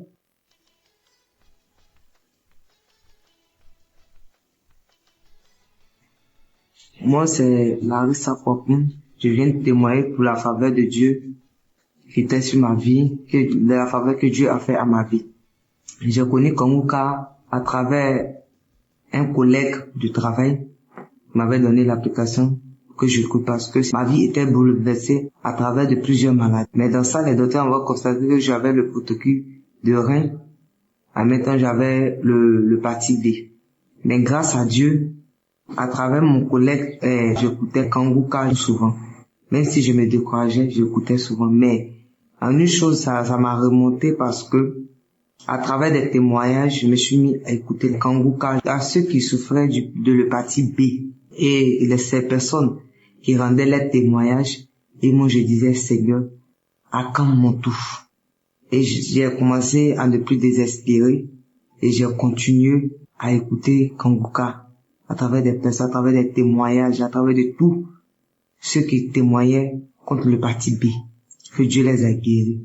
Moi, c'est Larissa Kwakun. Je viens de témoigner pour la faveur de Dieu qui était sur ma vie, la faveur que Dieu a fait à ma vie. J'ai connu Kanguka à travers un collègue du travail qui m'avait donné l'application que je écoute parce que ma vie était bouleversée à travers de plusieurs maladies. Mais dans ça, les docteurs ont constaté que j'avais le protocole de rein. En même temps, j'avais l'hépatite B. Mais grâce à Dieu, à travers mon collègue, j'écoutais Kanguka souvent. Même si je me décourageais, j'écoutais souvent. Mais en une chose, ça m'a remonté parce que à travers des témoignages, je me suis mis à écouter Kanguka à ceux qui souffraient de l'hépatite B. Et ces personnes qui rendaient leurs témoignages. Et moi, je disais, Seigneur, à quand mon tour? Et j'ai commencé à ne plus désespérer. Et j'ai continué à écouter Kanguka à travers des personnes, à travers des témoignages, à travers de tout ceux qui témoignaient contre l'hépatite B. Que Dieu les a guéris.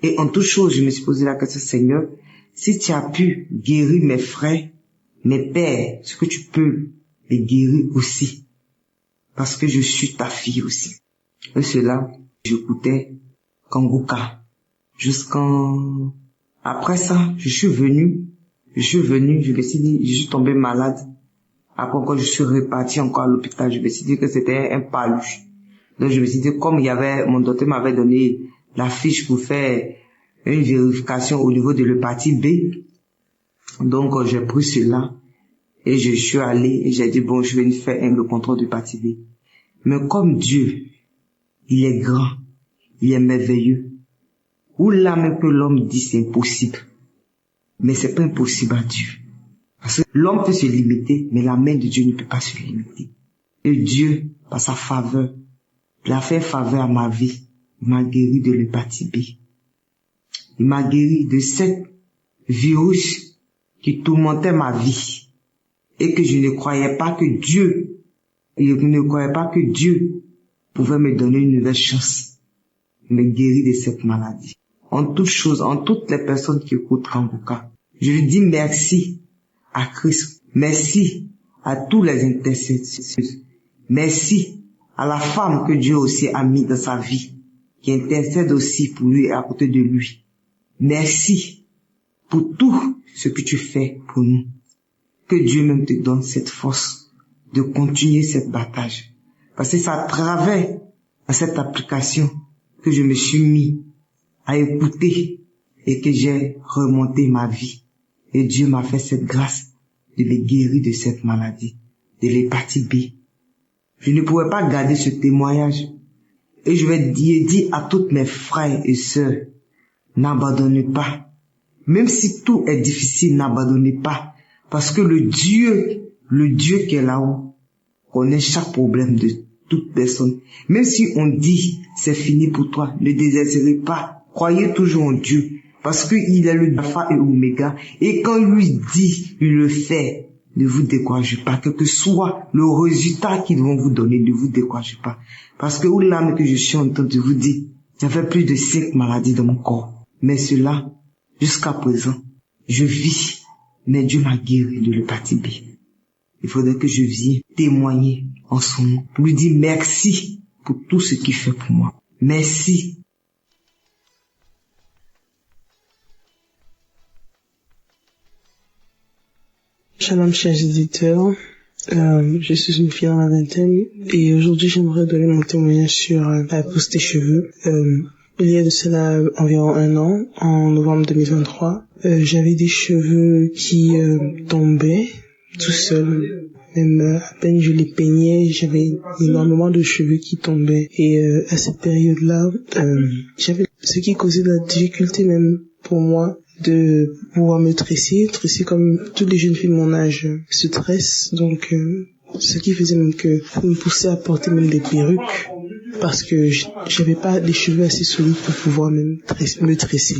Et en toute chose, je me suis posé la question, Seigneur, si tu as pu guérir mes frères, mes pères, est-ce que tu peux les guérir aussi? Parce que je suis ta fille aussi. Et cela, j'écoutais Kanguka. Après ça, je me suis dit, je suis tombé malade. Après encore, je suis reparti encore à l'hôpital. Je me suis dit que c'était un paluche. Donc je me suis dit, comme mon docteur m'avait donné la fiche pour faire une vérification au niveau de l'hépatite B, donc j'ai pris cela et je suis allé et j'ai dit, bon, je vais faire le contrôle d'hépatite B. Mais comme Dieu, il est grand, il est merveilleux, ou là même que l'homme dit c'est impossible, mais c'est pas impossible à Dieu. Parce que l'homme peut se limiter, mais la main de Dieu ne peut pas se limiter. Et Dieu, par sa faveur, il a fait faveur à ma vie. Il m'a guéri de l'hépatite B. Il m'a guéri de cette virus qui tourmentait ma vie. Et que je ne croyais pas que Dieu pouvait me donner une nouvelle chance. Il m'a guéri de cette maladie. En toutes choses, en toutes les personnes qui écoutent Kanguka, je lui dis merci à Christ. Merci à tous les intercesseurs. Merci à la femme que Dieu aussi a mis dans sa vie, qui intercède aussi pour lui et à côté de lui. Merci pour tout ce que tu fais pour nous. Que Dieu même te donne cette force de continuer cette bataille. Parce que c'est à travers cette application que je me suis mis à écouter et que j'ai remonté ma vie. Et Dieu m'a fait cette grâce de me guérir de cette maladie, de l'hépatite B. Je ne pouvais pas garder ce témoignage. Et je vais dire à tous mes frères et sœurs, n'abandonnez pas. Même si tout est difficile, n'abandonnez pas. Parce que le Dieu qui est là-haut, connaît chaque problème de toute personne. Même si on dit, c'est fini pour toi, ne désespérez pas. Croyez toujours en Dieu. Parce qu'il est le Alpha et Oméga. Et quand il lui dit, il le fait. Ne vous découragez pas. Quel que soit le résultat qu'ils vont vous donner, ne vous découragez pas. Parce que là que je suis en train de vous dire, j'avais plus de 5 maladies dans mon corps. Mais cela, jusqu'à présent, je vis. Mais Dieu m'a guéri de l'hépatite B. Il faudrait que je vienne témoigner en son nom. Pour lui dire merci pour tout ce qu'il fait pour moi. Merci. Shalom chers éditeurs, Je suis une fille dans la vingtaine et aujourd'hui j'aimerais donner mon témoignage sur la pousse des cheveux. Il y a de cela environ 1 an, en novembre 2023, j'avais des cheveux qui tombaient tout seuls. Même à peine je les peignais, j'avais énormément de cheveux qui tombaient. Et à cette période-là, j'avais ce qui causait de la difficulté même pour moi de pouvoir me tresser comme toutes les jeunes filles de mon âge se tressent. Donc ce qui faisait même que me poussait à porter même des perruques parce que j'avais pas des cheveux assez solides pour pouvoir même me tresser.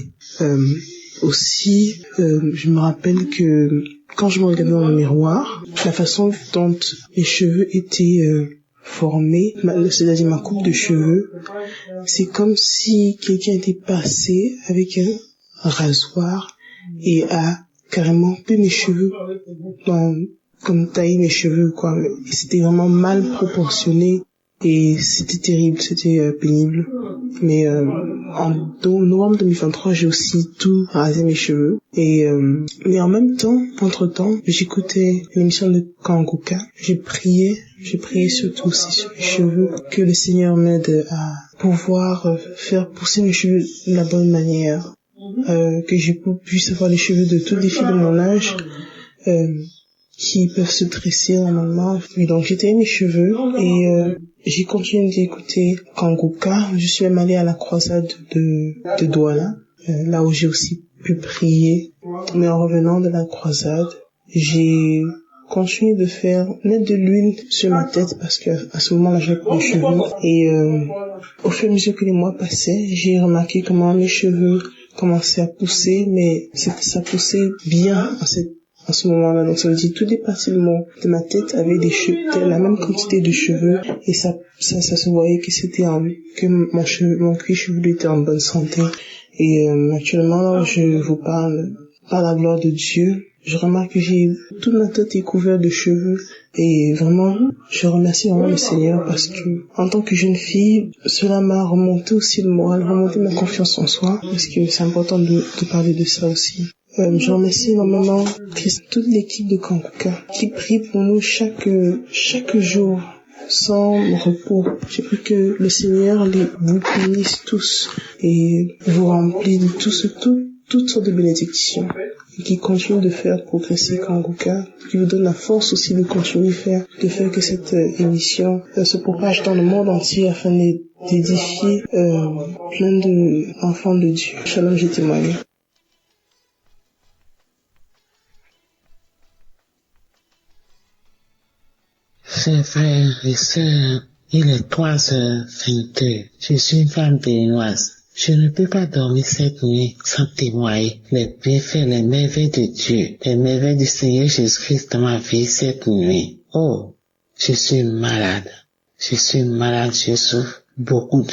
Aussi, je me rappelle que quand je me regardais dans le miroir, la façon dont mes cheveux étaient formés, c'est-à-dire ma coupe de cheveux, c'est comme si quelqu'un était passé avec un rasoir et a carrément coupé mes cheveux, comme taillé mes cheveux, quoi. Et c'était vraiment mal proportionné et c'était terrible, c'était pénible. Mais en novembre 2023, j'ai aussi tout rasé mes cheveux. Et mais en même temps, entre-temps, j'écoutais l'émission de Kanguka. J'ai prié surtout aussi sur mes cheveux, que le Seigneur m'aide à pouvoir faire pousser mes cheveux de la bonne manière, que je puisse avoir les cheveux de toutes les filles de mon âge, qui peuvent se tresser normalement. Et donc j'ai taillé mes cheveux et j'ai continué d'écouter Kanguka. Je suis même allée à la croisade de Douala, là où j'ai aussi pu prier. Mais en revenant de la croisade, j'ai continué de mettre de l'huile sur ma tête parce que à ce moment-là j'avais pas de cheveux. Et au fur et à mesure que les mois passaient, j'ai remarqué comment mes cheveux commençaient à pousser, mais ça poussait bien à ce moment-là. Donc ça veut dire toutes les parties de ma tête avaient la même quantité de cheveux et ça se voyait que que mon cuir chevelu était en bonne santé. Et actuellement, je vous parle par la gloire de Dieu. Je remarque que toute ma tête est couverte de cheveux et vraiment, je remercie vraiment le Seigneur parce que, en tant que jeune fille, cela m'a remonté aussi le moral, remonté ma confiance en soi parce que c'est important de parler de ça aussi. Je remercie énormément toute l'équipe de Kanguka qui prie pour nous chaque jour sans repos. Je prie que le Seigneur vous bénisse tous et vous remplit de toutes sortes de bénédictions et qui continue de faire progresser Kanguka, qui vous donne la force aussi de continuer de faire que cette émission se propage dans le monde entier afin d'édifier plein d'enfants de Dieu. Shalom, j'ai témoigné. Chers frères et sœurs, il est 3h22. Je suis une femme béninoise. Je ne peux pas dormir cette nuit sans témoigner les bienfaits, les merveilles de Dieu, les merveilles du Seigneur Jésus-Christ dans ma vie cette nuit. Oh, je suis malade. Je souffre beaucoup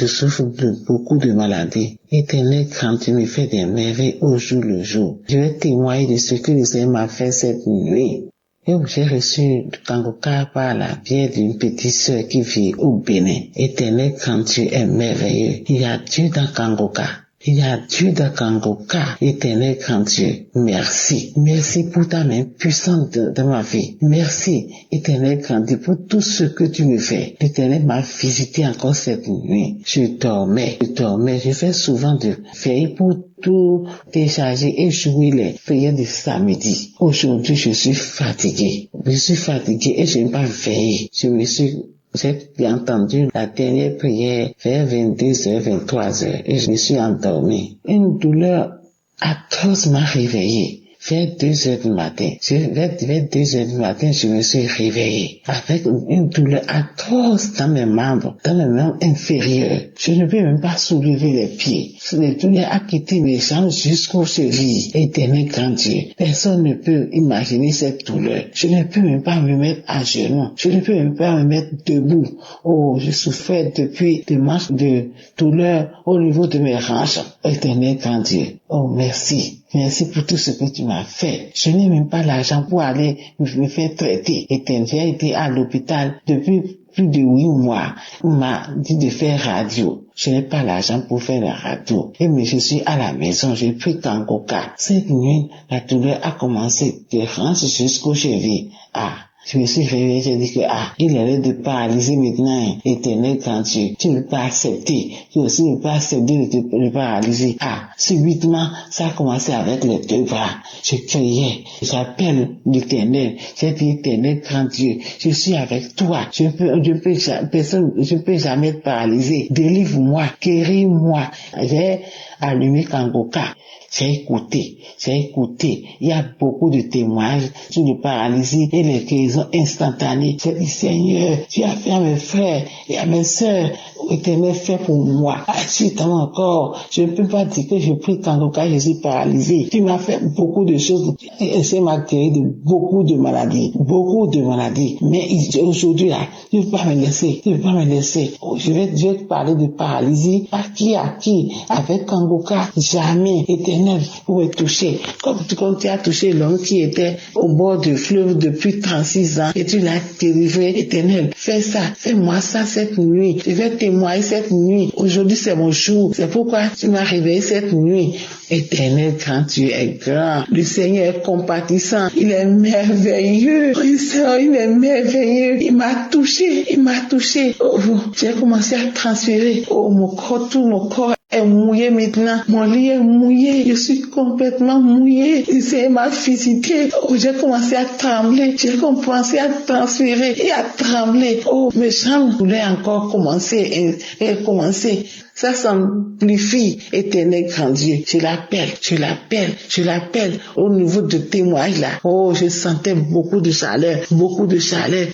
de maladies. Éternel, quand tu me fais des merveilles au jour le jour, je vais témoigner de ce que le Seigneur m'a fait cette nuit. Et j'ai reçu Kanguka par la bière d'une petite sœur qui vit au Bénin. Éternel, quand tu es merveilleux, il y a Dieu dans Kanguka. Il y a Dieu dans Kanguka. Éternel, quand tu merci. Merci pour ta main puissante de ma vie. Merci, Éternel, quand tu pour tout ce que tu me fais. L'Éternel m'a visité encore cette nuit. Je dormais. Je fais souvent de veiller pour tout décharger et jouer les prières de samedi. Aujourd'hui, je suis fatigué et je n'ai pas veillé. J'ai entendu la dernière prière vers 22h, 23h et je me suis endormi. Une douleur atroce m'a réveillé. Vers 2h du matin, je me suis réveillé avec une douleur atroce dans mes membres inférieurs. Je ne peux même pas soulever les pieds. Les douleurs a quitté mes jambes jusqu'aux chevilles. Éternel grand Dieu, personne ne peut imaginer cette douleur. Je ne peux même pas me mettre à genoux. Je ne peux même pas me mettre debout. Oh, je souffrais depuis des manches de douleur au niveau de mes hanches. Éternel grand Dieu, oh merci. Merci pour tout ce que tu m'as fait. Je n'ai même pas l'argent pour aller me faire traiter. Et j'ai été à l'hôpital depuis plus de 8 mois. On m'a dit de faire radio. Je n'ai pas l'argent pour faire la radio. Mais je suis à la maison, j'ai pris Kanguka. Cette nuit, la douleur a commencé de hanches jusqu'aux chevilles. Ah, Je me suis réveillé, j'ai dit que, il est l'heure de paralyser maintenant, Éternel grand Dieu. Tu ne peux pas accepter. Tu aussi ne peux pas accepter de te paralyser. Subitement, ça a commencé avec les deux bras. Je criais, j'appelle l'Éternel. J'ai dit, Éternel grand Dieu, je suis avec toi. Je peux jamais te paralyser. Délivre-moi, guéris-moi. J'ai allumé Kangoka. J'ai écouté. Il y a beaucoup de témoignages sur le paralysie et les guérisons instantanées. J'ai dit, Seigneur, tu as fait à mes frères et à mes sœurs. Éternel, fait pour moi. Agis dans mon corps. Je ne peux pas dire que je prie quand je suis paralysé. Tu m'as fait beaucoup de choses. Et ça m'a guéri de beaucoup de maladies. Mais aujourd'hui, là, tu ne peux pas me laisser. Je vais te parler de paralysie. À qui? Avec Kangoka, jamais. Éternel, pour me toucher. Comme tu as touché l'homme qui était au bord du fleuve depuis 36 ans et tu l'as délivré. Éternel, fais ça. Fais-moi ça cette nuit. Je vais témoigner cette nuit. Aujourd'hui, c'est mon jour. C'est pourquoi tu m'as réveillé cette nuit. Éternel, quand tu es grand, le Seigneur est compatissant. Il est merveilleux. Il est merveilleux. Il m'a touché. Oh, j'ai commencé à transférer. Oh, tout mon corps est mouillé maintenant. Mon lit est mouillé. Je suis complètement mouillé. Le Seigneur m'a visité. Oh, j'ai commencé à trembler. J'ai commencé à transférer et à trembler. Oh, mes jambes voulaient encore commencer et commencer. Ça s'amplifie, Éternel grand Dieu. Je l'appelle au niveau de témoignage là. Oh, je sentais beaucoup de chaleur.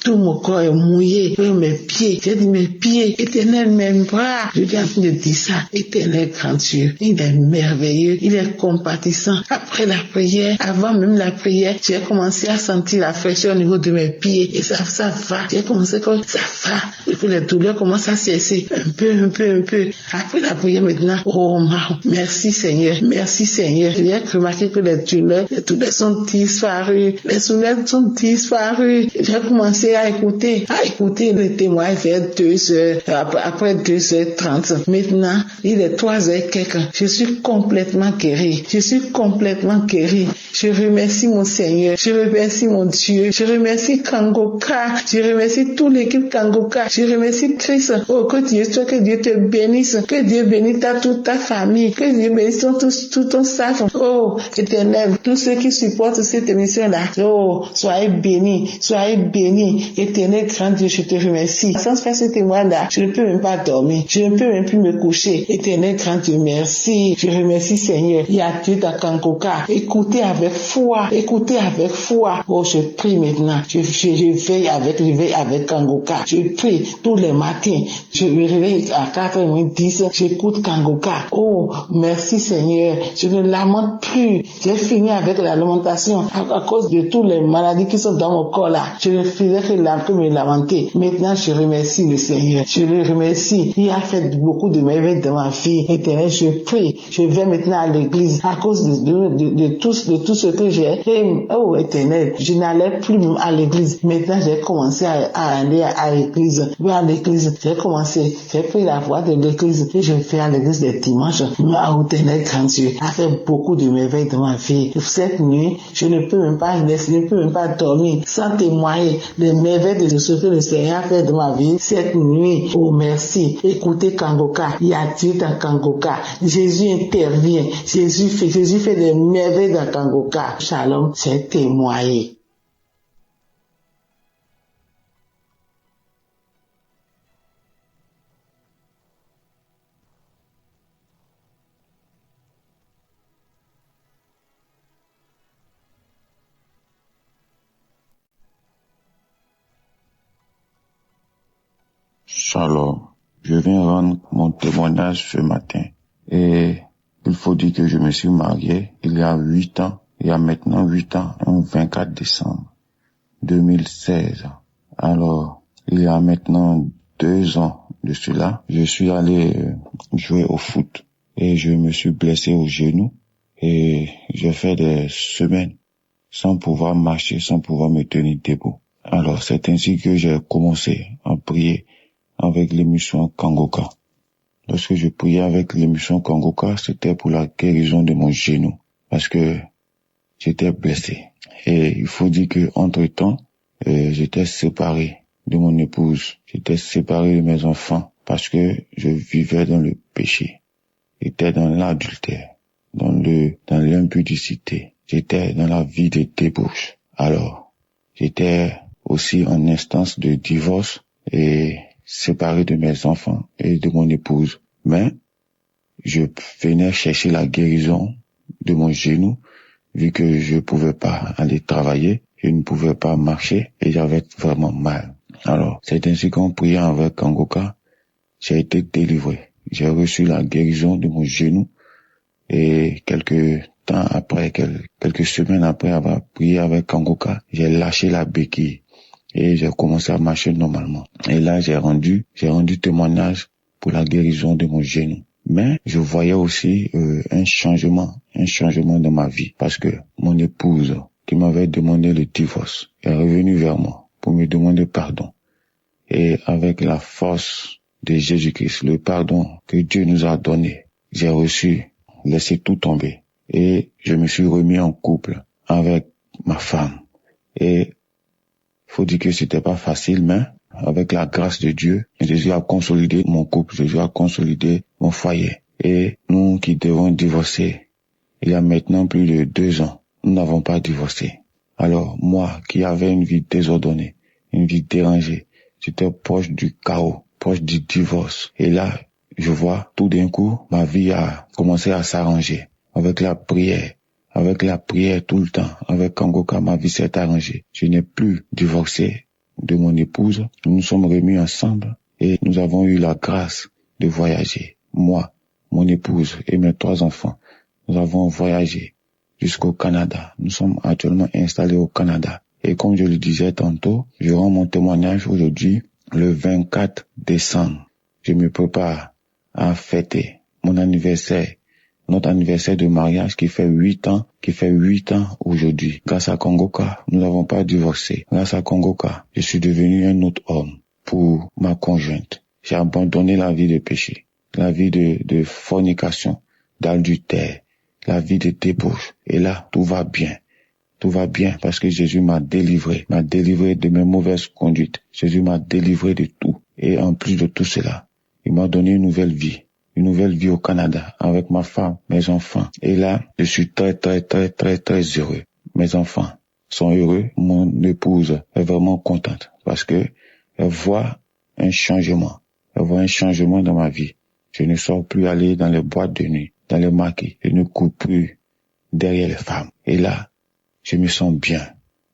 Tout mon corps est mouillé. Mes pieds, j'ai dit mes pieds, Éternel, mes bras. Je viens de dire ça, Éternel grand Dieu. Il est merveilleux, il est compatissant. Après la prière, avant même la prière, j'ai commencé à sentir la fraîcheur au niveau de mes pieds. Et ça va. J'ai commencé comme ça va. Et puis les douleurs commencent à cesser. Un peu. Après la prière maintenant, oh merci Seigneur. J'ai remarqué que les douleurs sont disparues. Les souvenirs sont disparus. J'ai commencé à écouter les témoins vers 2h, après 2h30. Maintenant, il est 3h quelque. Je suis complètement guéri. Je remercie mon Seigneur. Je remercie mon Dieu. Je remercie Kangoka. Je remercie toute l'équipe Kangoka. Je remercie Christ. Oh, que Dieu te bénisse. Que Dieu bénisse toute ta famille. Que Dieu bénisse tout ton staff. Oh, Éternel, tous ceux qui supportent cette émission-là. Oh, soyez bénis. Éternel, grand Dieu, je te remercie. Sans faire ce témoin-là, je ne peux même pas dormir. Je ne peux même plus me coucher. Éternel, grand Dieu, merci. Je remercie Seigneur. Il y a Dieu dans Kangoka. Écoutez avec foi. Oh, je prie maintenant. Je veille avec Kangoka. Je prie tous les matins. Je me réveille à 4h10. J'écoute Kangoka. Oh, merci Seigneur. Je ne lamente plus. J'ai fini avec la lamentation à cause de toutes les maladies qui sont dans mon corps là. Je ne faisais que me lamenter. Maintenant, je remercie le Seigneur. Je le remercie. Il a fait beaucoup de merveilles dans ma vie. Éternel, je prie. Je vais maintenant à l'église à cause de tout ce que j'ai. Oh, Éternel, je n'allais plus à l'église. Maintenant, j'ai commencé à aller à l'église. J'ai pris la voie de l'église et je vais à l'église les dimanches. Mais Éternel grand Dieu a fait beaucoup de merveilles dans ma vie. Cette nuit, je ne peux même pas dormir sans témoigner les merveilles de ce que le Seigneur a fait dans ma vie cette nuit. Oh, merci. Écoutez Kangoka. Il y a Dieu dans Kangoka. Jésus intervient. Jésus fait des merveilles dans Kangoka. Shalom, c'est témoigné. Shalom, je viens rendre mon témoignage ce matin. Et il faut dire que je me suis marié il y a maintenant 8 ans, le 24 décembre 2016. Alors, il y a maintenant 2 ans de cela, je suis allé jouer au foot et je me suis blessé au genou et j'ai fait des semaines sans pouvoir marcher, sans pouvoir me tenir debout. Alors, c'est ainsi que j'ai commencé à prier avec l'émission Kangoka. Lorsque je priais avec l'émission Kangoka, c'était pour la guérison de mon genou, parce que j'étais blessé. Et il faut dire que entre-temps, j'étais séparé de mon épouse. J'étais séparé de mes enfants parce que je vivais dans le péché. J'étais dans l'adultère, dans l'impudicité. J'étais dans la vie de débauche. Alors, j'étais aussi en instance de divorce et séparé de mes enfants et de mon épouse. Mais je venais chercher la guérison de mon genou, vu que je pouvais pas aller travailler, je ne pouvais pas marcher et j'avais vraiment mal. Alors, c'est ainsi qu'en priant avec Kangoka, j'ai été délivré. J'ai reçu la guérison de mon genou et quelques semaines après avoir prié avec Kangoka, j'ai lâché la béquille et j'ai commencé à marcher normalement. Et là, j'ai rendu témoignage pour la guérison de mon genou. Mais je voyais aussi un changement dans ma vie parce que mon épouse qui m'avait demandé le divorce est revenue vers moi pour me demander pardon. Et avec la force de Jésus-Christ, le pardon que Dieu nous a donné, j'ai laissé tout tomber et je me suis remis en couple avec ma femme. Et faut dire que c'était pas facile, mais avec la grâce de Dieu, Jésus a consolidé mon couple, Jésus a consolidé mon foyer. Et nous qui devons divorcer, il y a maintenant plus de 2 ans, nous n'avons pas divorcé. Alors moi qui avais une vie désordonnée, une vie dérangée, j'étais proche du chaos, proche du divorce. Et là, je vois tout d'un coup, ma vie a commencé à s'arranger avec la prière tout le temps. Avec Kangoka, ma vie s'est arrangée. Je n'ai plus divorcé de mon épouse. Nous nous sommes remis ensemble et nous avons eu la grâce de voyager. Moi, mon épouse et mes 3 enfants, nous avons voyagé jusqu'au Canada. Nous sommes actuellement installés au Canada. Et comme je le disais tantôt, je rends mon témoignage aujourd'hui, le 24 décembre. Je me prépare à fêter mon anniversaire, notre anniversaire de mariage qui fait 8 ans aujourd'hui. Grâce à Kangoka, nous n'avons pas divorcé. Grâce à Kangoka, je suis devenu un autre homme pour ma conjointe. J'ai abandonné la vie de péché, la vie de fornication, d'adultère, la vie de débauche. Et là, tout va bien. Tout va bien parce que Jésus m'a délivré de mes mauvaises conduites. Jésus m'a délivré de tout. Et en plus de tout cela, il m'a donné une nouvelle vie au Canada avec ma femme, mes enfants. Et là, je suis très heureux. Mes enfants sont heureux. Mon épouse est vraiment contente parce que elle voit un changement. Elle voit un changement dans ma vie. Je ne sors plus aller dans les boîtes de nuit, dans les maquis. Je ne cours plus derrière les femmes. Et là, je me sens bien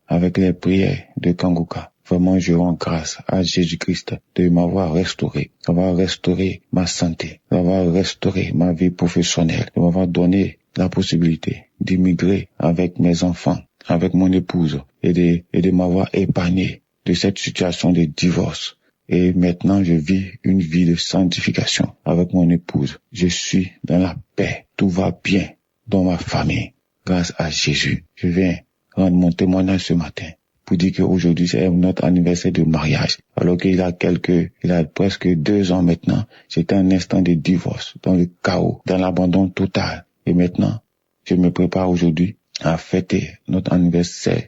avec les prières de Kangoka. Vraiment, je rends grâce à Jésus-Christ de m'avoir restauré, d'avoir restauré ma santé, d'avoir restauré ma vie professionnelle, de m'avoir donné la possibilité d'immigrer avec mes enfants, avec mon épouse et de m'avoir épargné de cette situation de divorce. Et maintenant, je vis une vie de sanctification avec mon épouse. Je suis dans la paix. Tout va bien dans ma famille. Grâce à Jésus. Je viens rendre mon témoignage ce matin pour dire qu'aujourd'hui c'est notre anniversaire de mariage. Alors qu'il a presque 2 ans maintenant, j'étais un instant de divorce, dans le chaos, dans l'abandon total. Et maintenant, je me prépare aujourd'hui à fêter notre anniversaire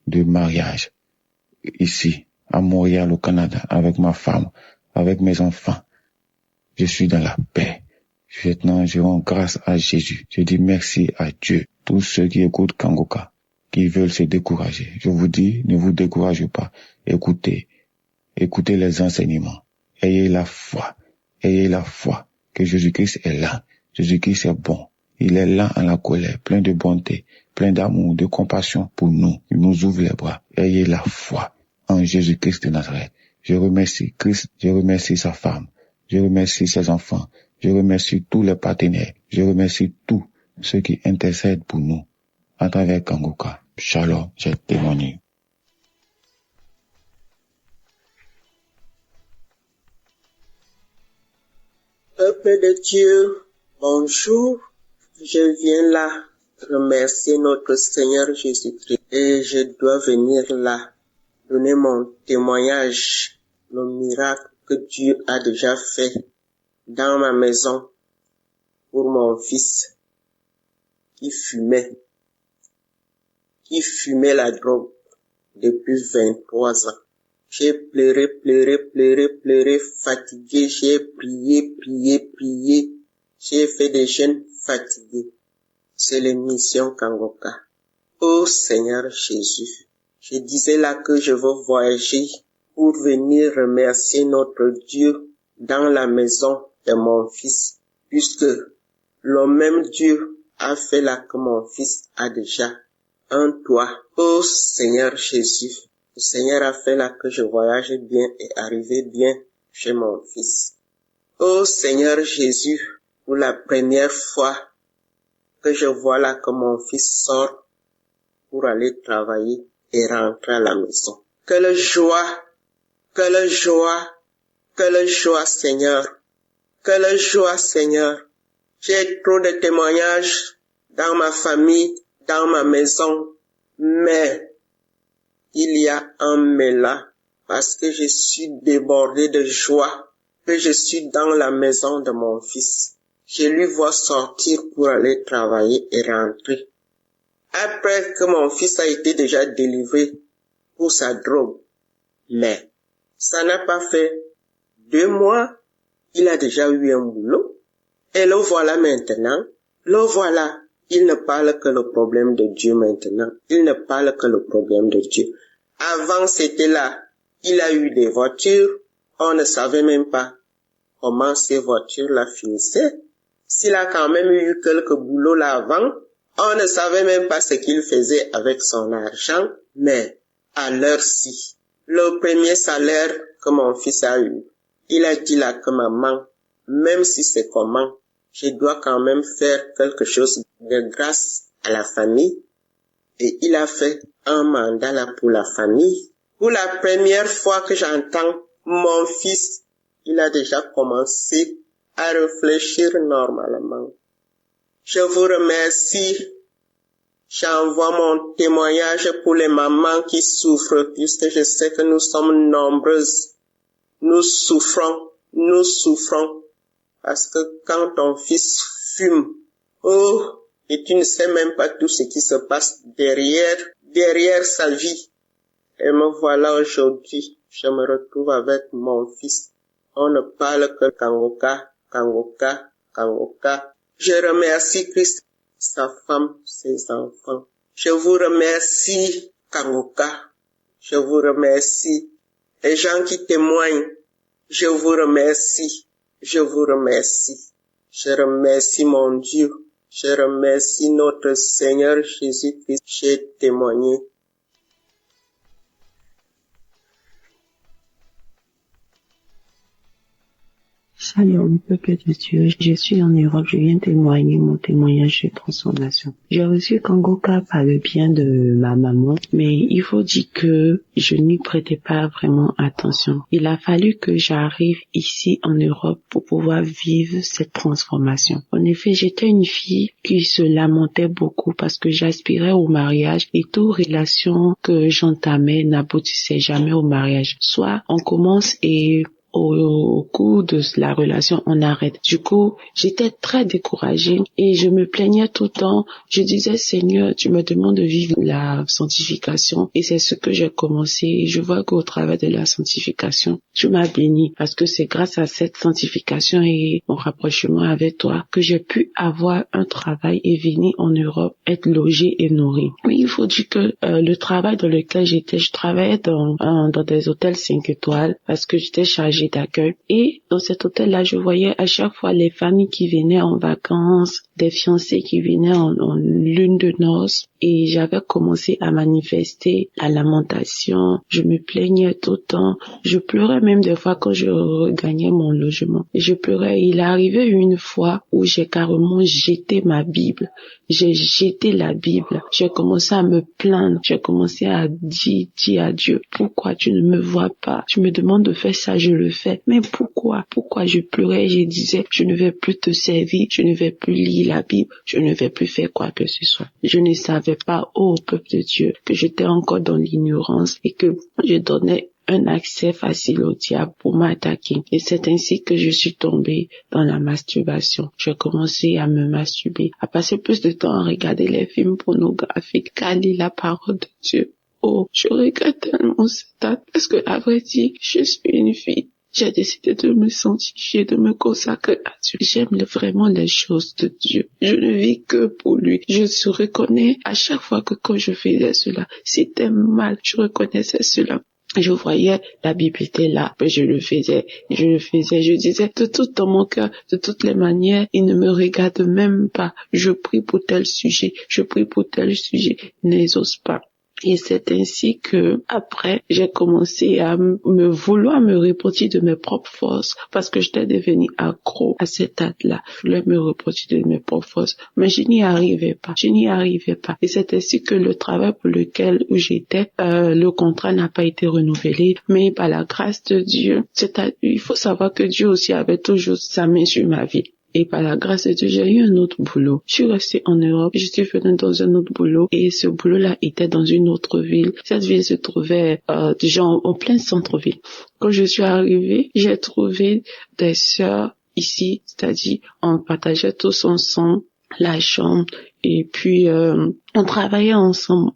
de mariage ici, à Montréal, au Canada, avec ma femme, avec mes enfants. Je suis dans la paix. Maintenant, je rends grâce à Jésus. Je dis merci à Dieu. Tous ceux qui écoutent Kangoka, qui veulent se décourager, je vous dis, ne vous découragez pas. Écoutez les enseignements. Ayez la foi que Jésus-Christ est là. Jésus-Christ est bon. Il est là en la colère, plein de bonté, plein d'amour, de compassion pour nous. Il nous ouvre les bras. Ayez la foi en Jésus-Christ de Nazareth. Je remercie Christ, je remercie sa femme, je remercie ses enfants, je remercie tous les partenaires, je remercie tous ceux qui intercèdent pour nous à travers Kangoka. Shalom, j'ai témoigné. Peuple de Dieu, bonjour. Je viens là remercier notre Seigneur Jésus-Christ et je dois venir là donner mon témoignage, le miracle que Dieu a déjà fait dans ma maison pour mon fils qui fumait la drogue. depuis 23 ans. J'ai pleuré, fatigué, j'ai prié, j'ai fait des jeûnes fatigués. C'est l'émission Kangoka. Oh Seigneur Jésus, je disais là que je veux voyager pour venir remercier notre Dieu dans la maison de mon fils, puisque le même Dieu a fait là que mon fils a déjà un toit. Oh Seigneur Jésus, le Seigneur a fait là que je voyage bien et arrive bien chez mon fils. Oh Seigneur Jésus, pour la première fois que je vois là que mon fils sort pour aller travailler et rentrer à la maison. Quelle joie, Seigneur. Quelle joie, Seigneur. J'ai trop de témoignages dans ma famille, dans ma maison, mais il y a un mais là, parce que je suis débordé de joie, que je suis dans la maison de mon fils. Je lui vois sortir pour aller travailler et rentrer. Après que mon fils a été déjà délivré pour sa drogue. Mais ça n'a pas fait 2 mois, il a déjà eu un boulot. Et le voilà maintenant, il ne parle que le problème de Dieu maintenant. Il ne parle que le problème de Dieu. Avant c'était là, il a eu des voitures, on ne savait même pas comment ces voitures-là finissaient. S'il a quand même eu quelques boulots là avant, on ne savait même pas ce qu'il faisait avec son argent, mais à l'heure-ci, le premier salaire que mon fils a eu, il a dit là que maman, même si c'est comment, je dois quand même faire quelque chose de grâce à la famille. Et il a fait un mandat là pour la famille. Pour la première fois que j'entends mon fils, il a déjà commencé à réfléchir normalement. Je vous remercie. J'envoie mon témoignage pour les mamans qui souffrent, puisque je sais que nous sommes nombreuses. Nous souffrons, parce que quand ton fils fume, et tu ne sais même pas tout ce qui se passe derrière sa vie. Et me voilà aujourd'hui, je me retrouve avec mon fils. On ne parle que Kangoka. Je remercie Christ, sa femme, ses enfants. Je vous remercie, Kangoka. Je vous remercie. Les gens qui témoignent, je vous remercie. Je remercie mon Dieu. Je remercie notre Seigneur Jésus-Christ. J'ai témoigné. Salut, peuple de Dieu. Je suis en Europe. Je viens témoigner mon témoignage de transformation. J'ai reçu Kangoka par le bien de ma maman, mais il faut dire que je n'y prêtais pas vraiment attention. Il a fallu que j'arrive ici en Europe pour pouvoir vivre cette transformation. En effet, j'étais une fille qui se lamentait beaucoup parce que j'aspirais au mariage et toute relation que j'entamais n'aboutissait jamais au mariage. Soit on commence et au cours de la relation, on arrête. Du coup, j'étais très découragée et je me plaignais tout le temps. Je disais, Seigneur, tu me demandes de vivre la sanctification et c'est ce que j'ai commencé. Je vois qu'au travers de la sanctification, tu m'as béni parce que c'est grâce à cette sanctification et mon rapprochement avec toi que j'ai pu avoir un travail et venir en Europe, être logée et nourrie. Oui, il faut dire que le travail dans lequel j'étais, je travaillais dans des hôtels 5 étoiles parce que j'étais chargée d'accueil. Et dans cet hôtel-là, je voyais à chaque fois les familles qui venaient en vacances, des fiancés qui venaient en lune de noces. Et j'avais commencé à manifester la lamentation. Je me plaignais tout le temps. Je pleurais même des fois quand je regagnais mon logement. Et je pleurais. Il est arrivé une fois où j'ai carrément jeté ma Bible. J'ai jeté la Bible. J'ai commencé à me plaindre. J'ai commencé à dire à Dieu, pourquoi tu ne me vois pas? Tu me demandes de faire ça, je le fais. Mais pourquoi? Pourquoi je pleurais? Je disais, je ne vais plus te servir. Je ne vais plus lire la Bible. Je ne vais plus faire quoi que ce soit. Je ne savais pas, ô peuple de Dieu, que j'étais encore dans l'ignorance et que je donnais un accès facile au diable pour m'attaquer. Et c'est ainsi que je suis tombée dans la masturbation. J'ai commencé à me masturber, à passer plus de temps à regarder les films pornographiques qu'à lire la parole de Dieu. Oh, je regrette tellement cette date parce que, à vrai dire, je suis une fille. J'ai décidé de me sanctifier, de me consacrer à Dieu. J'aime vraiment les choses de Dieu. Je ne vis que pour lui. Je se reconnais à chaque fois que quand je faisais cela, c'était mal. Je reconnaissais cela. Je voyais, la Bible était là, mais je le faisais, je disais de tout dans mon cœur, de toutes les manières, il ne me regarde même pas. Je prie pour tel sujet, n'exauce pas. Et c'est ainsi que, après, j'ai commencé à vouloir me repentir de mes propres forces, parce que j'étais devenue accro à cette date-là. Je voulais me repentir de mes propres forces, mais je n'y arrivais pas. Et c'est ainsi que le travail pour lequel j'étais, le contrat n'a pas été renouvelé, mais par la grâce de Dieu, il faut savoir que Dieu aussi avait toujours sa main sur ma vie. Et par la grâce de Dieu, j'ai eu un autre boulot. Je suis restée en Europe, je suis venue dans un autre boulot et ce boulot-là était dans une autre ville. Cette ville se trouvait déjà en plein centre-ville. Quand je suis arrivée, j'ai trouvé des sœurs ici, c'est-à-dire on partageait tous ensemble la chambre et puis on travaillait ensemble,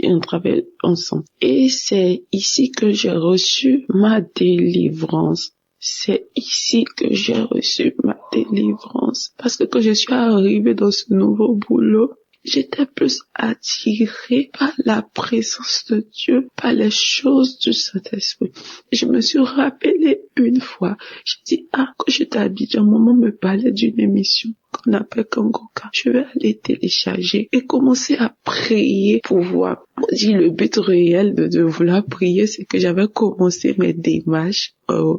on travaillait ensemble. Et c'est ici que j'ai reçu ma délivrance. C'est ici que j'ai reçu ma délivrance. Parce que quand je suis arrivée dans ce nouveau boulot, j'étais plus attirée par la présence de Dieu, par les choses du Saint-Esprit. Je me suis rappelée une fois, j'ai dit, quand j'étais à Abidjan, maman me parlait d'une émission qu'on appelle Kangoka. Je vais aller télécharger et commencer à prier pour voir. On dit le but réel de vouloir prier, c'est que j'avais commencé mes démarches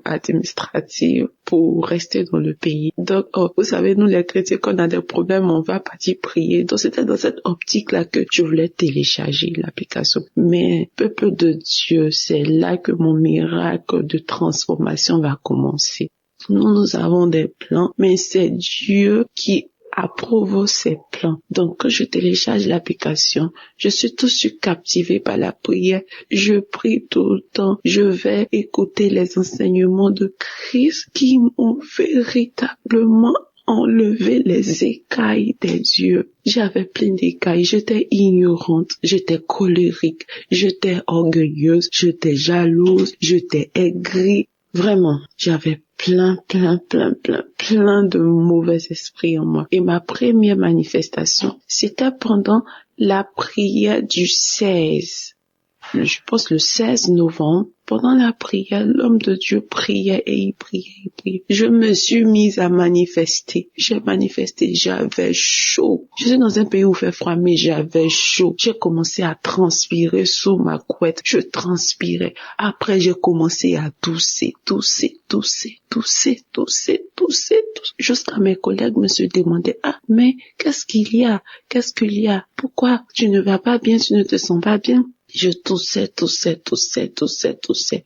administratives pour rester dans le pays. Donc, vous savez, nous les chrétiens, quand on a des problèmes, on va partir prier. Donc, c'était dans cette optique-là que je voulais télécharger l'application. Mais, peuple de Dieu, c'est là que mon miracle de transformation va commencer. Nous avons des plans, mais c'est Dieu qui approuve ces plans. Donc, quand je télécharge l'application, je suis tout de suite captivée par la prière. Je prie tout le temps. Je vais écouter les enseignements de Christ qui m'ont véritablement enlevé les écailles des yeux. J'avais plein d'écailles. J'étais ignorante. J'étais colérique. J'étais orgueilleuse. J'étais jalouse. J'étais aigrie. Vraiment, j'avais plein de mauvais esprits en moi. Et ma première manifestation, c'était pendant la prière du 16. Je pense le 16 novembre. Pendant la prière, l'homme de Dieu priait et il priait. Je me suis mise à manifester. J'ai manifesté, j'avais chaud. Je suis dans un pays où il fait froid, mais j'avais chaud. J'ai commencé à transpirer sous ma couette. Je transpirais. Après, j'ai commencé à tousser. Jusqu'à mes collègues me se demandaient, mais qu'est-ce qu'il y a? Pourquoi tu ne vas pas bien, tu ne te sens pas bien? Je toussais.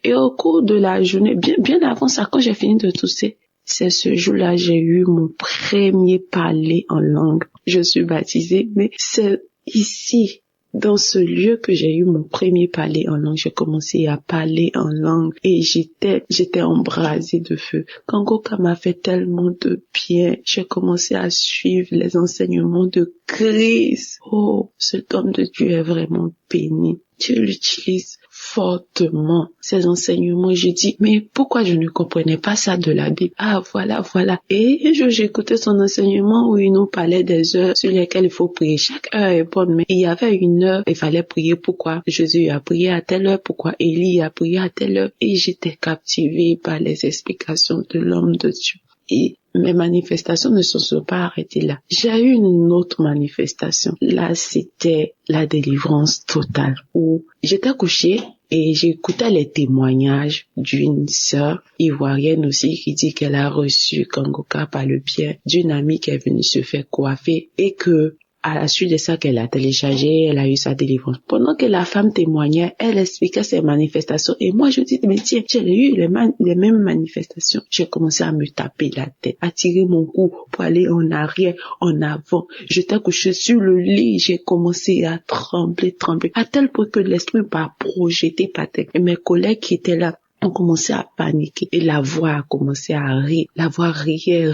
Et au cours de la journée, bien avant ça, quand j'ai fini de tousser, c'est ce jour-là, j'ai eu mon premier parler en langue. Je suis baptisée, mais c'est ici, dans ce lieu que j'ai eu mon premier parler en langue. J'ai commencé à parler en langue et j'étais embrasée de feu. Kangoka m'a fait tellement de bien. J'ai commencé à suivre les enseignements de Christ. Oh, cet homme de Dieu est vraiment béni. Dieu l'utilise fortement, ces enseignements. J'ai dit, mais pourquoi je ne comprenais pas ça de la Bible? Voilà. Et j'écoutais son enseignement où il nous parlait des heures sur lesquelles il faut prier. Chaque heure est bonne, mais il y avait une heure, il fallait prier. Pourquoi Jésus a prié à telle heure? Pourquoi Élie a prié à telle heure? Et j'étais captivée par les explications de l'homme de Dieu. Et mes manifestations ne se sont pas arrêtées là. J'ai eu une autre manifestation. Là, c'était la délivrance totale où j'étais couchée et j'écoutais les témoignages d'une sœur ivoirienne aussi qui dit qu'elle a reçu Kangoka par le biais d'une amie qui est venue se faire coiffer et que à la suite de ça qu'elle a téléchargé, elle a eu sa délivrance. Pendant que la femme témoignait, elle expliquait ses manifestations. Et moi, je dis, mais tiens, j'ai eu les mêmes manifestations. J'ai commencé à me taper la tête, à tirer mon cou pour aller en arrière, en avant. J'étais couchée sur le lit, j'ai commencé à trembler, à tel point que l'esprit m'a projeté par terre. Et mes collègues qui étaient là, on commençait à paniquer et la voix a commencé à rire. La voix riait.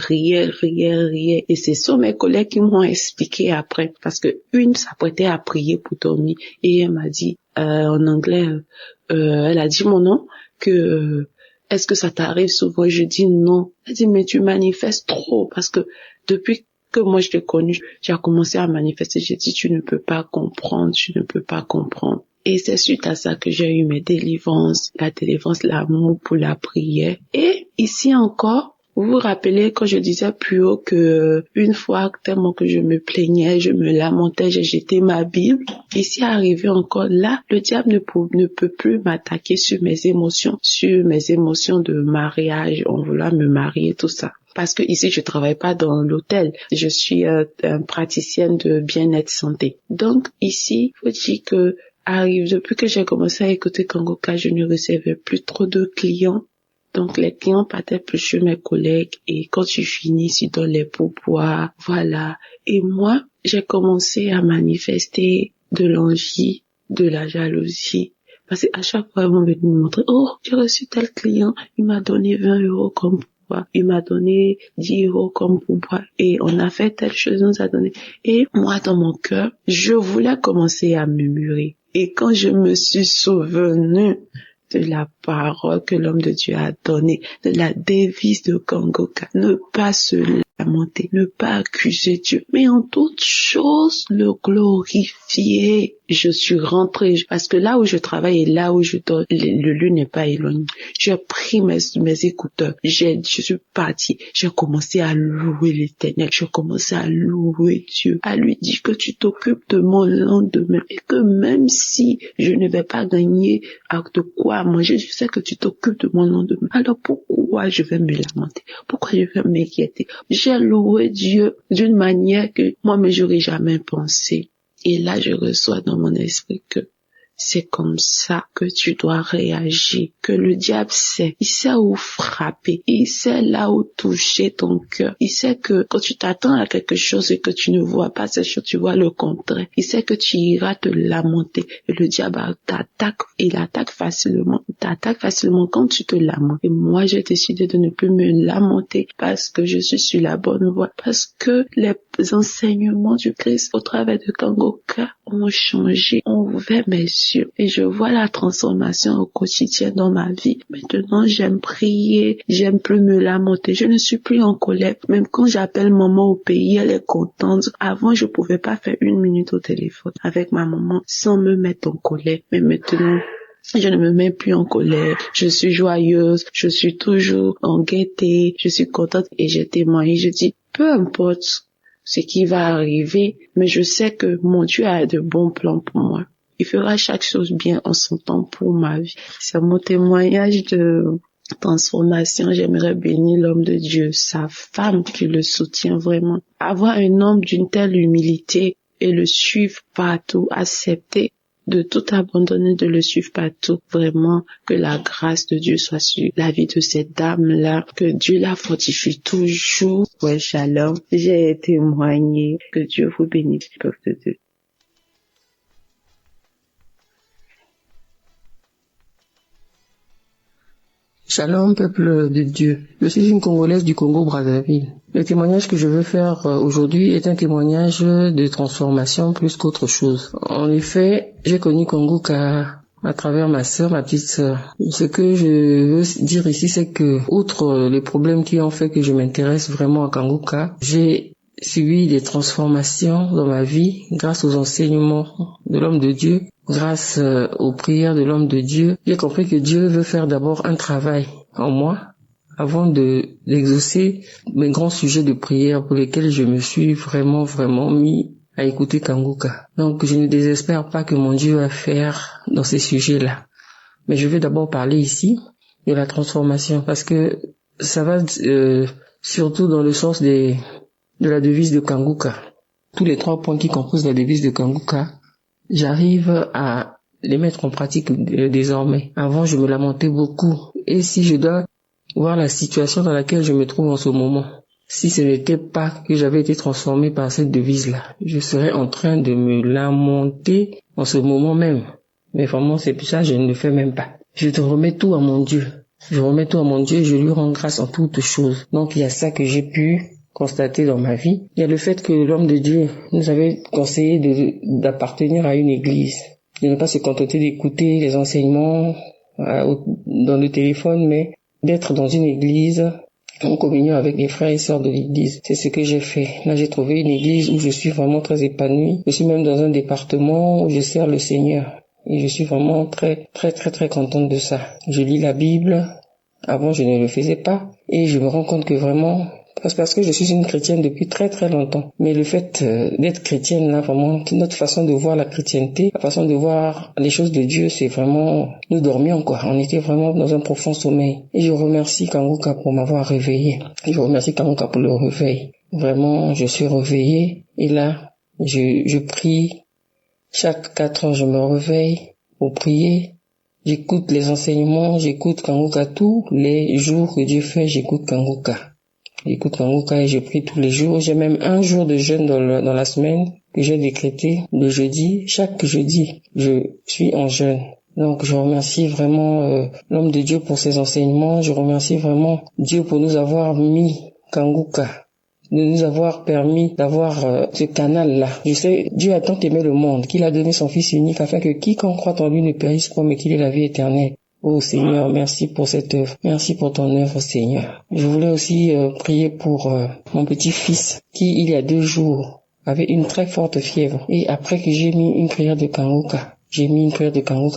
Et ce sont mes collègues qui m'ont expliqué après parce que une s'apprêtait à prier pour dormir et elle m'a dit, en anglais, elle a dit mon nom, que est-ce que ça t'arrive souvent? Je dis non. Elle dit mais tu manifestes trop, parce que depuis que moi je t'ai connu, j'ai commencé à manifester. J'ai dit tu ne peux pas comprendre. Et c'est suite à ça que j'ai eu mes délivrances, la délivrance, l'amour pour la prière. Et ici encore, vous vous rappelez quand je disais plus haut que une fois tellement que je me plaignais, je me lamentais, j'ai jeté ma Bible. Ici arrivé encore là, le diable ne peut plus m'attaquer sur mes émotions de mariage, on voulait me marier, tout ça. Parce que ici je travaille pas dans l'hôtel, je suis praticienne de bien-être santé. Donc ici, faut dire que depuis que j'ai commencé à écouter Kangoka, je ne recevais plus trop de clients. Donc, les clients partaient plus chez mes collègues et quand je finis, je donne les pourboires, voilà. Et moi, j'ai commencé à manifester de l'envie, de la jalousie. Parce qu'à chaque fois, ils vont venir me montrer, oh, j'ai reçu tel client, il m'a donné 20 € comme pourboire, il m'a donné 10 € comme pourboire et on a fait telle chose, on nous a donné. Et moi, dans mon cœur, je voulais commencer à murmurer. Et quand je me suis souvenu de la parole que l'homme de Dieu a donnée, de la devise de Kangoka, ne pas se lamenter, ne pas accuser Dieu, mais en toute chose le glorifier. Je suis rentrée, parce que là où je travaille et là où je dors, le lieu n'est pas éloigné. J'ai pris mes écouteurs, je suis partie, j'ai commencé à louer l'Éternel, j'ai commencé à louer Dieu, à lui dire que tu t'occupes de mon lendemain et que même si je ne vais pas gagner de quoi manger, je sais que tu t'occupes de mon lendemain. Alors pourquoi je vais me lamenter? Pourquoi je vais m'inquiéter? J'ai loué Dieu d'une manière que moi-même j'aurais jamais pensé. Et là, je reçois dans mon esprit que c'est comme ça que tu dois réagir, que le diable sait, il sait où frapper, il sait là où toucher ton cœur, il sait que quand tu t'attends à quelque chose et que tu ne vois pas cette chose, tu vois le contraire, il sait que tu iras te lamenter et le diable t'attaque, il attaque facilement quand tu te lamentes. Et moi, j'ai décidé de ne plus me lamenter parce que je suis sur la bonne voie, parce que les enseignements du Christ au travers de Kangoka ont changé, ont ouvert mes yeux et je vois la transformation au quotidien dans ma vie. Maintenant, j'aime prier, j'aime plus me lamenter, je ne suis plus en colère. Même quand j'appelle maman au pays, elle est contente. Avant, je pouvais pas faire 1 minute au téléphone avec ma maman sans me mettre en colère. Mais maintenant, je ne me mets plus en colère, je suis joyeuse, je suis toujours en gaieté, je suis contente et je témoigne, je dis, peu importe ce qui va arriver, mais je sais que mon Dieu a de bons plans pour moi. Il fera chaque chose bien en son temps pour ma vie. C'est mon témoignage de transformation. J'aimerais bénir l'homme de Dieu, sa femme qui le soutient vraiment. Avoir un homme d'une telle humilité et le suivre partout, accepter de tout abandonner, de le suivre partout. Vraiment, que la grâce de Dieu soit sur la vie de cette dame-là, que Dieu la fortifie toujours. Ouais, shalom. J'ai témoigné. Que Dieu vous bénisse, peuple de Dieu. Shalom, peuple de Dieu. Je suis une Congolaise du Congo-Brazzaville. Le témoignage que je veux faire aujourd'hui est un témoignage de transformation plus qu'autre chose. En effet, j'ai connu Kangoka à travers ma petite sœur. Ce que je veux dire ici, c'est que, outre les problèmes qui ont fait que je m'intéresse vraiment à Kangoka, j'ai subi des transformations dans ma vie grâce aux enseignements de l'homme de Dieu. Grâce aux prières de l'homme de Dieu, j'ai compris que Dieu veut faire d'abord un travail en moi avant d'exaucer mes grands sujets de prière pour lesquels je me suis vraiment mis à écouter Kangoka. Donc je ne désespère pas que mon Dieu va faire dans ces sujets-là. Mais je vais d'abord parler ici de la transformation parce que ça va surtout dans le sens de la devise de Kangoka. Tous les 3 points qui composent la devise de Kangoka, j'arrive à les mettre en pratique désormais. Avant, je me lamentais beaucoup. Et si je dois voir la situation dans laquelle je me trouve en ce moment, si ce n'était pas que j'avais été transformé par cette devise-là, je serais en train de me lamenter en ce moment même. Mais vraiment, c'est pour ça que je ne le fais même pas. Je te remets tout à mon Dieu. Je remets tout à mon Dieu et je lui rends grâce en toutes choses. Donc, il y a ça que j'ai pu constaté dans ma vie. Il y a le fait que l'homme de Dieu nous avait conseillé d'appartenir à une église. de ne pas se contenter d'écouter les enseignements dans le téléphone, mais d'être dans une église en communion avec les frères et sœurs de l'église. C'est ce que j'ai fait. Là, j'ai trouvé une église où je suis vraiment très épanouie. Je suis même dans un département où je sers le Seigneur. Et je suis vraiment très contente de ça. Je lis la Bible. Avant, je ne le faisais pas. Et je me rends compte que vraiment, parce que je suis une chrétienne depuis très longtemps. Mais le fait d'être chrétienne, là, vraiment, notre façon de voir la chrétienté, la façon de voir les choses de Dieu, c'est vraiment, nous dormions, quoi. On était vraiment dans un profond sommeil. Et je remercie Kanguka pour m'avoir réveillé. Et je remercie Kanguka pour le réveil. Vraiment, je suis réveillée. Et là, je prie. Chaque 4 heures, je me réveille pour prier. J'écoute les enseignements, j'écoute Kanguka tous les jours que Dieu fait, j'écoute Kanguka. J'écoute Kanguka et je prie tous les jours. J'ai même un jour de jeûne dans la semaine que j'ai décrété, le jeudi. Chaque jeudi, je suis en jeûne. Donc je remercie vraiment l'homme de Dieu pour ses enseignements. Je remercie vraiment Dieu pour nous avoir mis Kanguka, de nous avoir permis d'avoir ce canal-là. Je sais, Dieu a tant aimé le monde qu'il a donné son Fils unique afin que quiconque croit en lui ne périsse pas, mais qu'il ait la vie éternelle. Oh Seigneur, merci pour cette œuvre. Merci pour ton œuvre, Seigneur. Je voulais aussi prier pour mon petit-fils qui, il y a 2 jours, avait une très forte fièvre. Et après que j'ai mis une prière de Kanguka,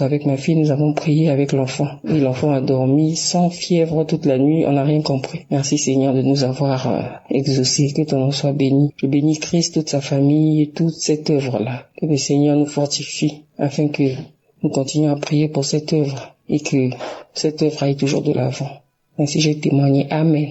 avec ma fille, nous avons prié avec l'enfant. Et l'enfant a dormi sans fièvre toute la nuit, on n'a rien compris. Merci Seigneur de nous avoir exaucés, que ton nom soit béni. Je bénis Christ, toute sa famille et toute cette œuvre-là. Que le Seigneur nous fortifie afin que nous continuions à prier pour cette œuvre et que cette œuvre aille toujours de l'avant. Ainsi j'ai témoigné. Amen.